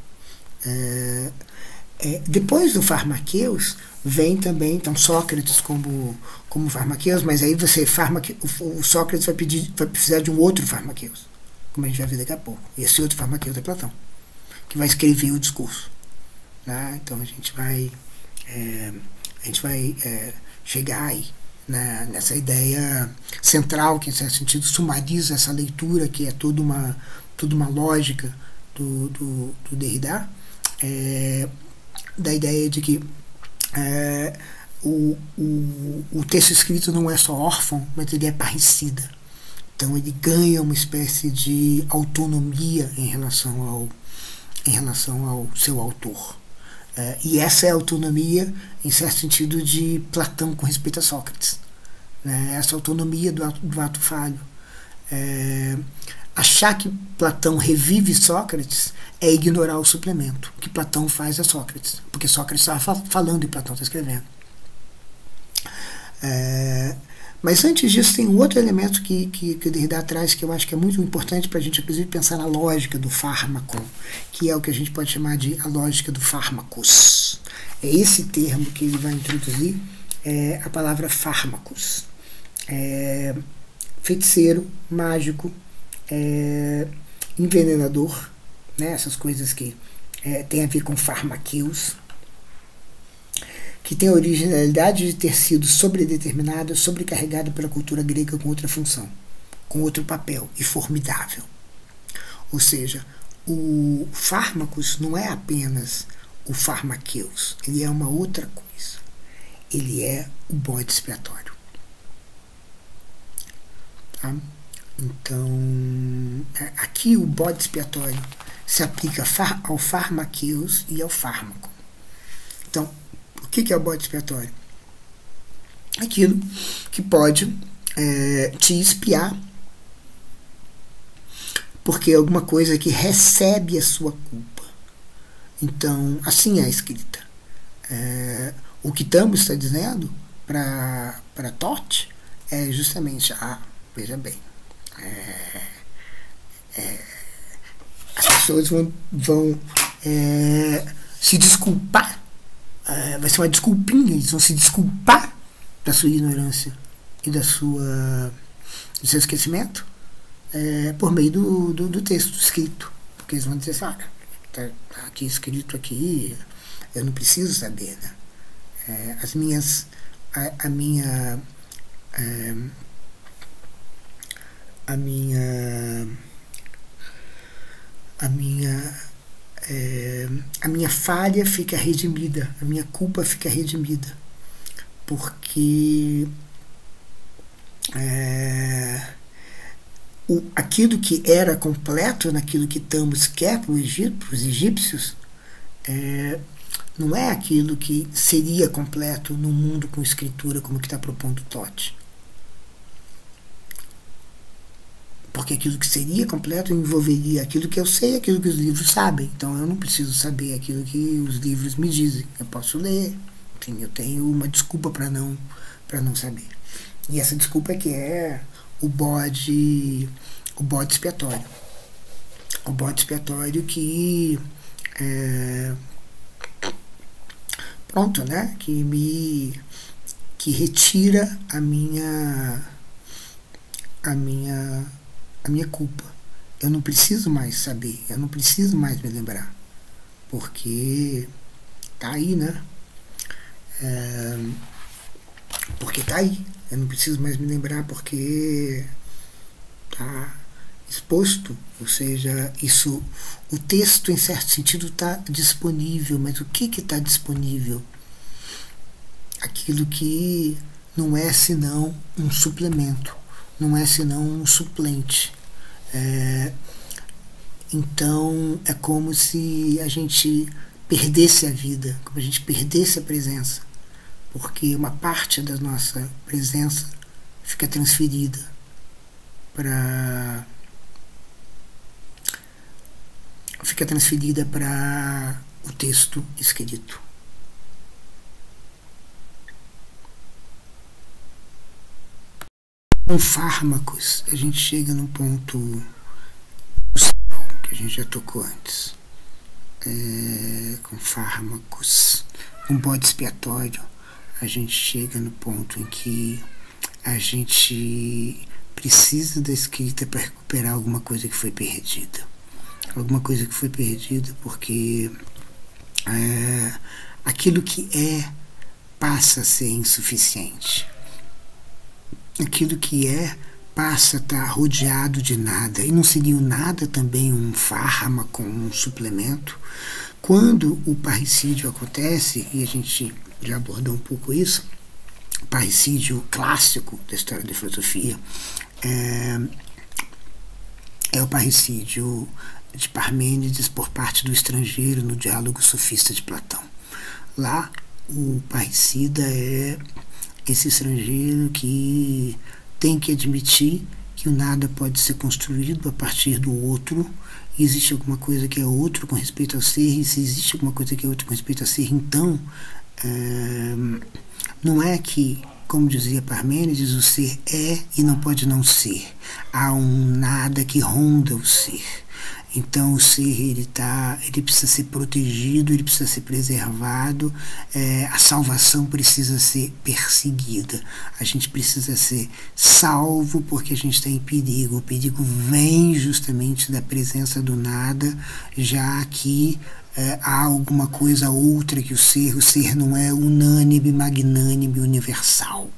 Depois do Farmaqueus, vem também então Sócrates como Farmaqueus, mas aí o Sócrates vai precisar de um outro Farmaqueus, como a gente vai ver daqui a pouco. Esse outro Farmaqueus é Platão, que vai escrever o discurso. Né? Então a gente vai chegar aí, né, nessa ideia central, que em certo sentido sumariza essa leitura, que é toda uma lógica do Derrida, da ideia de que o texto escrito não é só órfão, mas ele é parricida. Então ele ganha uma espécie de autonomia em relação ao seu autor. E essa é a autonomia, em certo sentido, de Platão com respeito a Sócrates. Né? Essa autonomia do ato falho. Achar que Platão revive Sócrates é ignorar o suplemento que Platão faz a Sócrates, porque Sócrates estava falando e Platão está escrevendo. Mas antes disso tem um outro elemento que o Derrida traz, que eu acho que é muito importante para a gente, inclusive, pensar na lógica do fármaco, que é o que a gente pode chamar de a lógica do fármacos. É esse termo que ele vai introduzir, a palavra fármacos. Feiticeiro, mágico, envenenador, né, essas coisas que tem a ver com farmaqueus, que tem a originalidade de ter sido sobredeterminada, sobrecarregada pela cultura grega com outra função, com outro papel, e formidável. Ou seja, o fármacos não é apenas o farmaqueus, ele é uma outra coisa. Ele é o bode expiatório. Tá? Então, aqui o bode expiatório se aplica ao farmaqueus e ao fármaco. Então, o que é o bode expiatório? Aquilo que pode te expiar porque é alguma coisa que recebe a sua culpa. Então, assim é a escrita. O que Tamo está dizendo para Totti é justamente, veja bem, as pessoas vão se desculpar, vai ser uma desculpinha, eles vão se desculpar da sua ignorância e do seu esquecimento por meio do texto escrito, porque eles vão dizer assim, tá aqui escrito aqui, eu não preciso saber, né? A minha falha fica redimida, a minha culpa fica redimida, porque aquilo que era completo naquilo que Tamos quer para os egípcios não é aquilo que seria completo no mundo com escritura, como que está propondo Totti. Porque aquilo que seria completo envolveria aquilo que eu sei, aquilo que os livros sabem. Então eu não preciso saber aquilo que os livros me dizem. Eu posso ler, enfim, eu tenho uma desculpa para não saber. E essa desculpa é que é o bode expiatório. O bode expiatório que pronto, né? Que retira a minha culpa. Eu não preciso mais saber, eu não preciso mais me lembrar, porque tá aí, né? Porque tá aí. Eu não preciso mais me lembrar porque tá exposto. Ou seja, o texto em certo sentido está disponível, mas o que está disponível? Aquilo que não é senão um suplemento, não é senão um suplente. Então é como se a gente perdesse a vida, como a gente perdesse a presença, porque uma parte da nossa presença fica transferida para o texto escrito. Com fármacos, a gente chega num ponto a gente já tocou antes, com fármacos, um bode expiatório, a gente chega no ponto em que a gente precisa da escrita para recuperar alguma coisa que foi perdida. Alguma coisa que foi perdida porque aquilo que passa a ser insuficiente. Aquilo que passa a estar rodeado de nada. E não seria o nada também um fármaco, um suplemento? Quando o parricídio acontece, e a gente já abordou um pouco isso, o parricídio clássico da história da filosofia é o parricídio de Parmênides por parte do estrangeiro no diálogo sofista de Platão. Lá, o parricida é esse estrangeiro que tem que admitir que o nada pode ser construído a partir do outro, e existe alguma coisa que é outro com respeito ao ser, e se existe alguma coisa que é outro com respeito ao ser, então não é que, como dizia Parmênides, o ser é e não pode não ser. Há um nada que ronda o ser. Então o ser ele precisa ser protegido, ele precisa ser preservado, a salvação precisa ser perseguida. A gente precisa ser salvo porque a gente está em perigo. O perigo vem justamente da presença do nada, já que há alguma coisa outra que o ser não é unânime, magnânime, universal.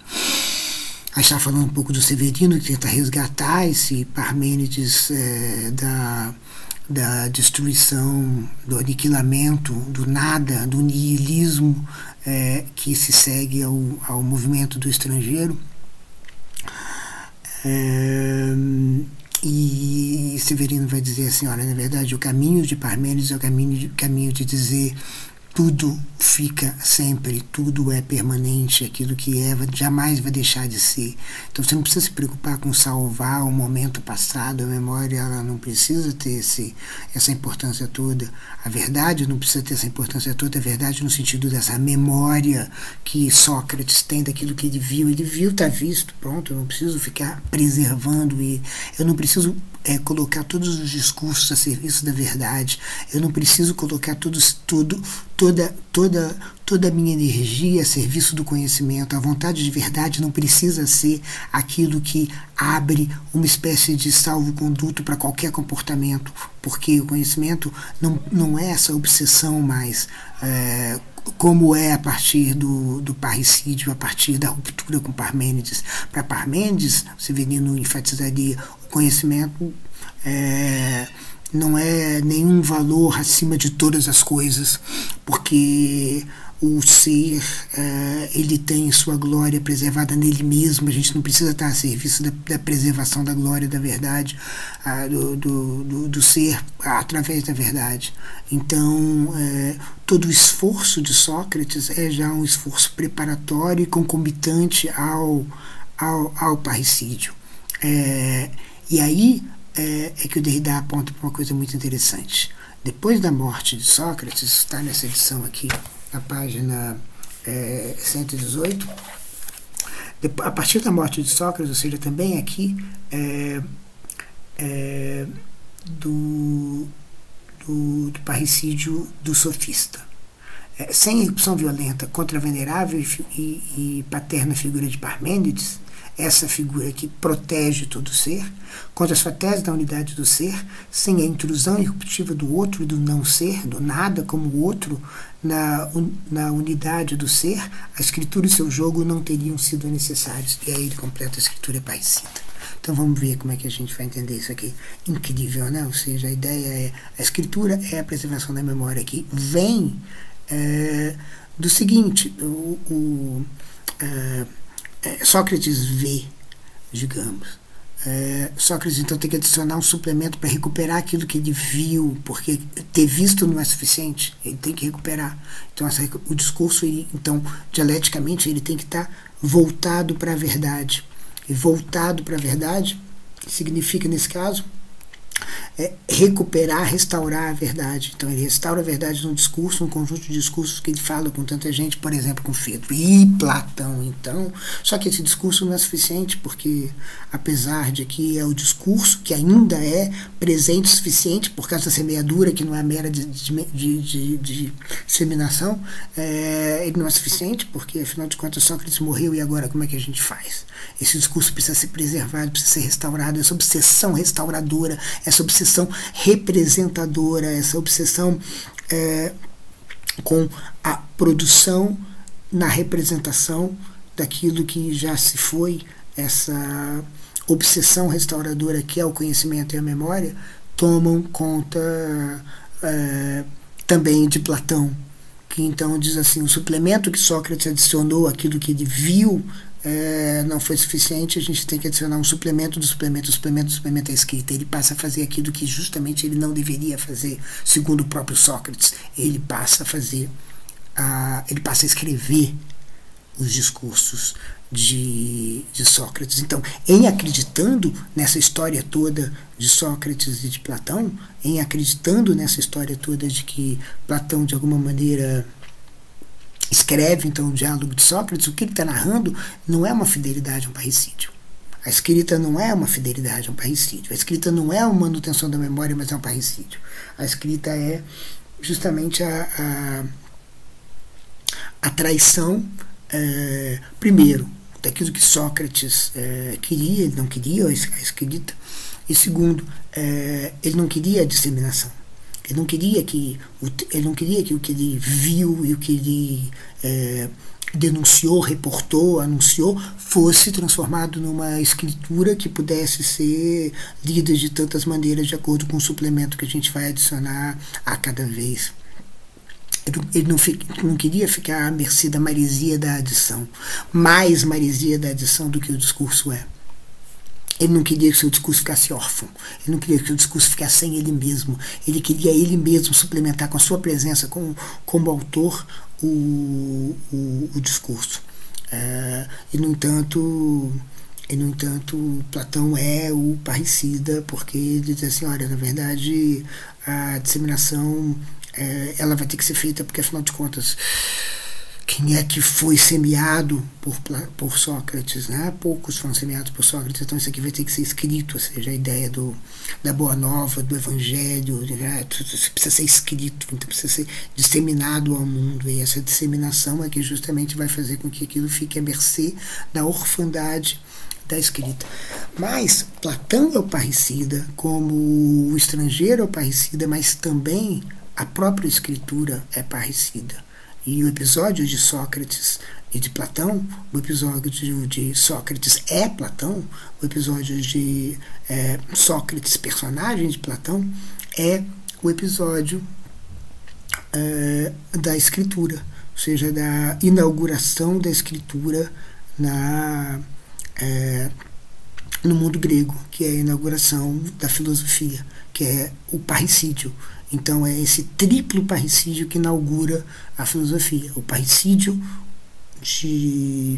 A gente está falando um pouco do Severino, que tenta resgatar esse Parmênides da destruição, do aniquilamento, do nada, do niilismo que se segue ao movimento do estrangeiro. E Severino vai dizer assim, olha, na verdade o caminho de Parmênides é o caminho de dizer tudo fica sempre, tudo é permanente, aquilo que jamais vai deixar de ser. Então você não precisa se preocupar com salvar o momento passado, a memória ela não precisa ter essa importância toda, a verdade não precisa ter essa importância toda, a verdade no sentido dessa memória que Sócrates tem daquilo que ele viu, está visto, pronto, eu não preciso ficar preservando ele, eu não preciso colocar todos os discursos a serviço da verdade, eu não preciso colocar toda a minha energia a serviço do conhecimento. A vontade de verdade não precisa ser aquilo que abre uma espécie de salvo-conduto para qualquer comportamento, porque o conhecimento não é essa obsessão mais, como é a partir do parricídio, a partir da ruptura com Parmênides. Para Parmênides, Severino enfatizaria, o conhecimento não é nenhum valor acima de todas as coisas, porque o ser ele tem sua glória preservada nele mesmo, a gente não precisa estar a serviço da preservação da glória da verdade, do ser através da verdade. Então todo o esforço de Sócrates é já um esforço preparatório e concomitante ao parricídio. E aí é que o Derrida aponta para uma coisa muito interessante. Depois da morte de Sócrates, está nessa edição aqui, na página 118, a partir da morte de Sócrates, ou seja, também aqui do parricídio do sofista. Sem irrupção violenta contra a venerável e paterna figura de Parmênides, essa figura que protege todo o ser, contra as fatésias da unidade do ser, sem a intrusão irruptiva do outro e do não ser, do nada como o outro, na unidade do ser, a escritura e seu jogo não teriam sido necessários. E aí ele completa a escritura parricida. Então vamos ver como é que a gente vai entender isso aqui. Incrível, né? Ou seja, a ideia a escritura é a preservação da memória que vem do seguinte, Sócrates vê, digamos, Sócrates então tem que adicionar um suplemento para recuperar aquilo que ele viu, porque ter visto não é suficiente, ele tem que recuperar. Então o discurso, então dialeticamente, ele tem que estar voltado para a verdade. E voltado para a verdade significa, nesse caso, recuperar, restaurar a verdade. Então ele restaura a verdade num discurso, um conjunto de discursos que ele fala com tanta gente, por exemplo, com Fedro e Platão. Então, só que esse discurso não é suficiente, porque apesar de que é o discurso que ainda é presente o suficiente, por causa da semeadura, que não é mera de disseminação, ele não é suficiente, porque afinal de contas Sócrates morreu e agora como é que a gente faz? Esse discurso precisa ser preservado, precisa ser restaurado, essa obsessão restauradora, essa obsessão representadora, essa obsessão com a produção na representação daquilo que já se foi, essa obsessão restauradora que é o conhecimento e a memória, tomam conta também de Platão, que então diz assim, o suplemento que Sócrates adicionou àquilo que ele viu não foi suficiente, a gente tem que adicionar um suplemento do suplemento, o suplemento é escrita. Ele passa a fazer aquilo que justamente ele não deveria fazer, segundo o próprio Sócrates. Ele passa a escrever os discursos de Sócrates. Então, em acreditando nessa história toda de Sócrates e de Platão, em acreditando nessa história toda de que Platão, de alguma maneira, escreve então o diálogo de Sócrates, o que ele está narrando não é uma fidelidade a um parricídio. A escrita não é uma fidelidade a um parricídio. A escrita não é uma manutenção da memória, mas é um parricídio. A escrita é justamente a traição, primeiro, daquilo que Sócrates queria, ele não queria a escrita, e segundo, ele não queria a disseminação. Ele não queria que o que ele viu e o que ele denunciou, reportou, anunciou, fosse transformado numa escritura que pudesse ser lida de tantas maneiras de acordo com o suplemento que a gente vai adicionar a cada vez. Ele não queria ficar à mercê da maresia da adição, mais maresia da adição do que o discurso é. Ele não queria que o seu discurso ficasse órfão, ele não queria que o discurso ficasse sem ele mesmo, ele queria ele mesmo suplementar com a sua presença como autor o discurso. E, no entanto, Platão é o parricida, porque ele diz assim, olha, na verdade, a disseminação ela vai ter que ser feita, porque afinal de contas, quem é que foi semeado por Sócrates, né? Poucos foram semeados por Sócrates, então isso aqui vai ter que ser escrito, ou seja, a ideia da Boa Nova, do Evangelho, né? Isso precisa ser escrito, então precisa ser disseminado ao mundo, e essa disseminação é que justamente vai fazer com que aquilo fique à mercê da orfandade da escrita. Mas Platão é o parricida, como o estrangeiro é o parricida, mas também a própria escritura é parricida. E o episódio de Sócrates e de Platão, o episódio de Sócrates é Platão, o episódio de Sócrates, personagem de Platão, é o episódio da escritura, ou seja, da inauguração da escritura no mundo grego, que é a inauguração da filosofia, que é o parricídio. Então é esse triplo parricídio que inaugura a filosofia. O parricídio de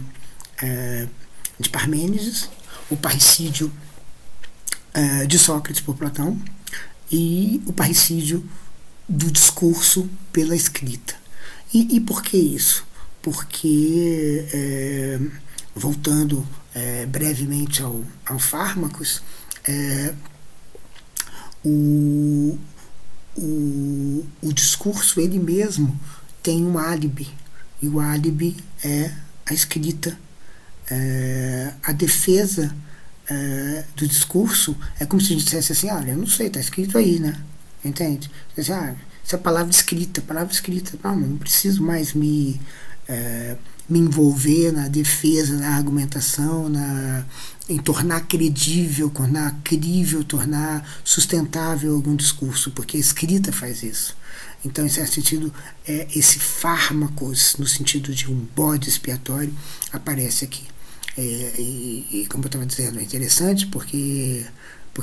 Parmênides, o parricídio de Sócrates por Platão e o parricídio do discurso pela escrita. E por que isso? Porque, voltando brevemente ao Fármacos, o discurso ele mesmo tem um álibi, e o álibi é a escrita. A defesa do discurso é como se a gente dissesse assim, olha, eu não sei, está escrito aí, né? Entende? Assim, essa é palavra escrita, não preciso mais me envolver na defesa, na argumentação, em tornar credível, tornar crível, tornar sustentável algum discurso, porque a escrita faz isso. Então, em certo sentido, esse fármacos, no sentido de um bode expiatório, aparece aqui. E como eu estava dizendo, é interessante porque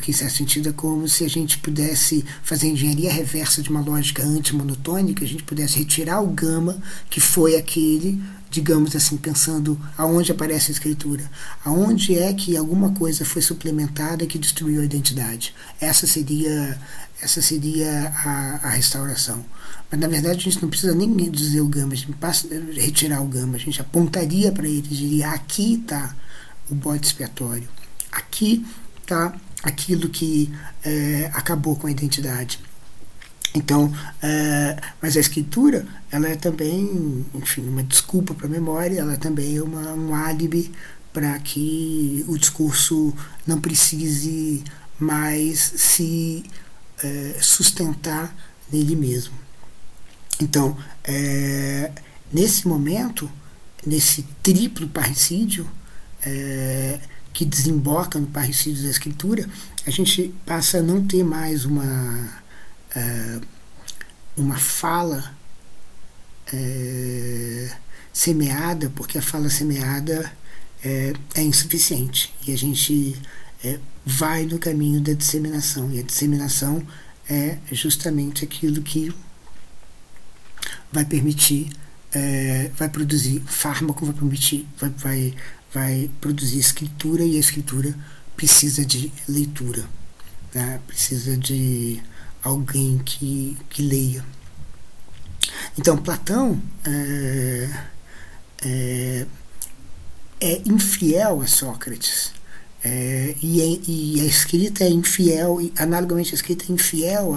em certo sentido é como se a gente pudesse fazer engenharia reversa de uma lógica antimonotônica, a gente pudesse retirar o gama, que foi aquele digamos assim, pensando aonde aparece a escritura, aonde é que alguma coisa foi suplementada que destruiu a identidade. Essa seria a restauração. Mas na verdade a gente não precisa nem dizer o Gama, a gente passa a retirar o Gama, a gente apontaria para ele e diria: aqui está o bode expiatório, aqui está aquilo que acabou com a identidade. Então, mas a escritura, ela é também, enfim, uma desculpa para a memória, ela também é um álibi para que o discurso não precise mais se sustentar nele mesmo. Então, nesse momento, nesse triplo parricídio, que desemboca no parricídio da escritura, a gente passa a não ter mais uma fala semeada, porque a fala semeada é insuficiente, e a gente vai no caminho da disseminação, e a disseminação é justamente aquilo que vai permitir, vai produzir fármaco, vai produzir escritura, e a escritura precisa de leitura, né? Precisa de alguém que leia. Então, Platão é infiel a Sócrates, e a escrita é infiel, e analogamente a escrita é infiel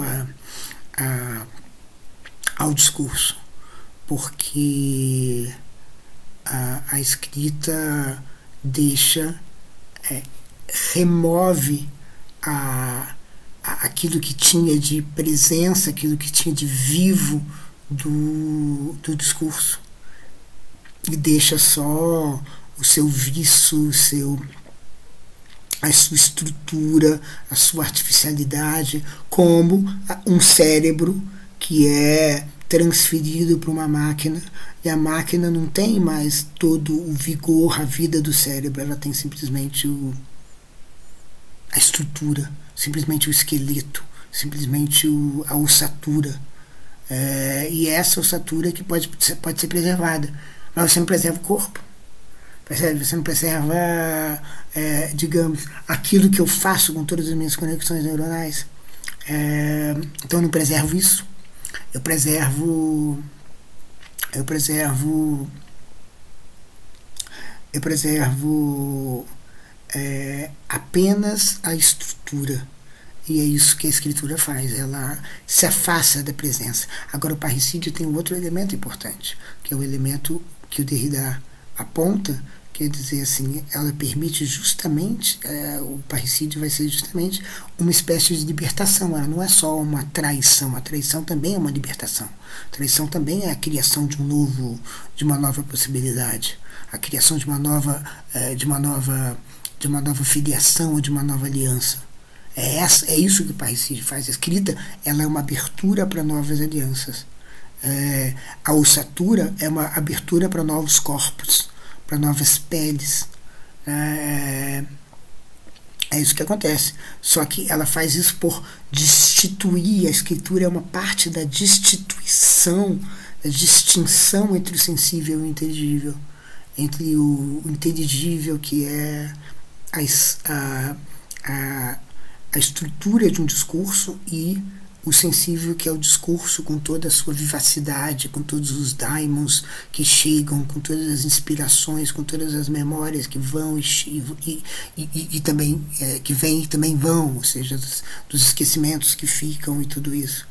ao discurso, porque a escrita remove aquilo que tinha de presença, aquilo que tinha de vivo do discurso, e deixa só o seu viço, a sua estrutura, a sua artificialidade, como um cérebro que é transferido para uma máquina, e a máquina não tem mais todo o vigor, a vida do cérebro, ela tem simplesmente a estrutura, simplesmente o esqueleto, simplesmente a ossatura. E essa ossatura que pode ser preservada, mas você não preserva o corpo, percebe? Você não preserva, digamos, aquilo que eu faço com todas as minhas conexões neuronais. Então eu não preservo isso. Eu preservo apenas a estrutura. E é isso que a escritura faz, ela se afasta da presença. Agora, o parricídio tem um outro elemento importante, que é o elemento que o Derrida aponta, quer dizer assim, ela permite justamente, o parricídio vai ser justamente uma espécie de libertação. Ela não é só uma traição, a traição também é uma libertação. A traição também é a criação de uma nova possibilidade, a criação de uma nova filiação ou de uma nova aliança. É isso que o parricídio faz. A escrita, ela é uma abertura para novas alianças. A ossatura é uma abertura para novos corpos, para novas peles. É isso que acontece. Só que ela faz isso por destituir. A escritura é uma parte da destituição, da distinção entre o sensível e o inteligível, entre o inteligível, que é a estrutura de um discurso, e o sensível, que é o discurso com toda a sua vivacidade, com todos os daimons que chegam, com todas as inspirações, com todas as memórias que vão e também que vêm e também vão, ou seja, dos esquecimentos que ficam e tudo isso.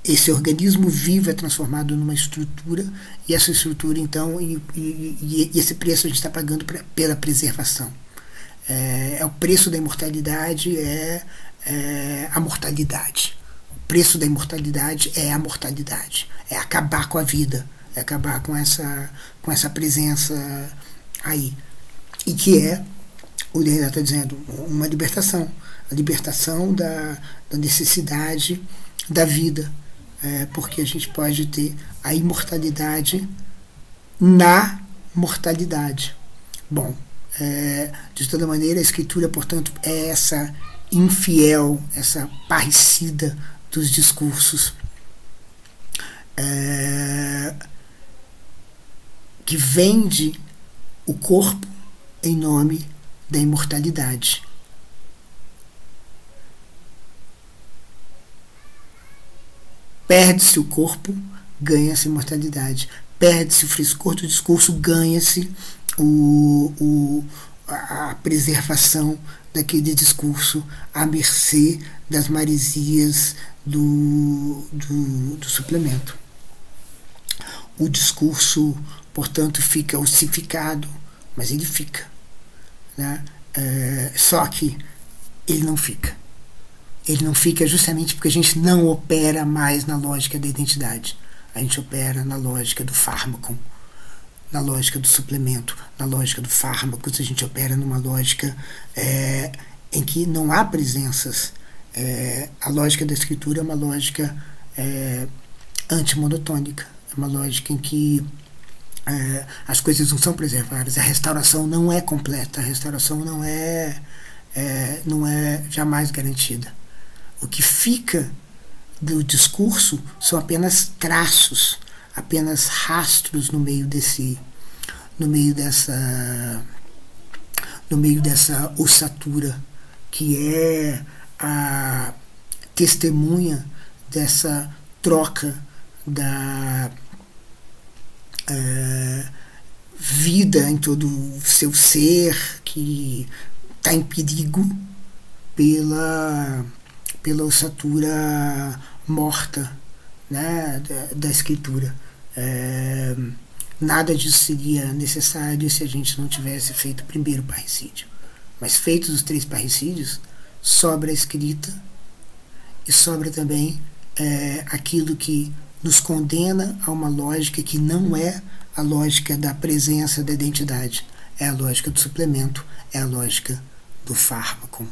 Esse organismo vivo é transformado numa estrutura, e essa estrutura, então, e esse preço a gente está pagando pela preservação. O preço da imortalidade é a mortalidade. O preço da imortalidade é a mortalidade. É acabar com a vida, é acabar com essa presença aí. E que o Derrida está dizendo, uma libertação. A libertação da necessidade da vida. Porque a gente pode ter a imortalidade na mortalidade. Bom, de toda maneira, a escritura, portanto, é essa infiel, essa parricida dos discursos. que vende o corpo em nome da imortalidade. Perde-se o corpo, ganha-se a imortalidade. Perde-se o frescor do discurso, ganha-se a preservação daquele discurso à mercê das maresias do suplemento. O discurso, portanto, fica ossificado, mas ele fica, né? Só que ele não fica. Ele não fica justamente porque a gente não opera mais na lógica da identidade. A gente opera na lógica do fármaco, na lógica do suplemento, na lógica do fármaco. A gente opera numa lógica em que não há presenças. A lógica da escritura é uma lógica antimonotônica, é uma lógica em que as coisas não são preservadas, a restauração não é completa, a restauração não é jamais garantida. O que fica do discurso são apenas traços, apenas rastros no meio dessa ossatura, que é a testemunha dessa troca da vida em todo o seu ser, que está em perigo pela ossatura morta, né, da escritura. Nada disso seria necessário se a gente não tivesse feito o primeiro parricídio. Mas feitos os 3 parricídios, sobra a escrita e sobra também aquilo que nos condena a uma lógica que não é a lógica da presença da identidade, é a lógica do suplemento, é a lógica do fármaco.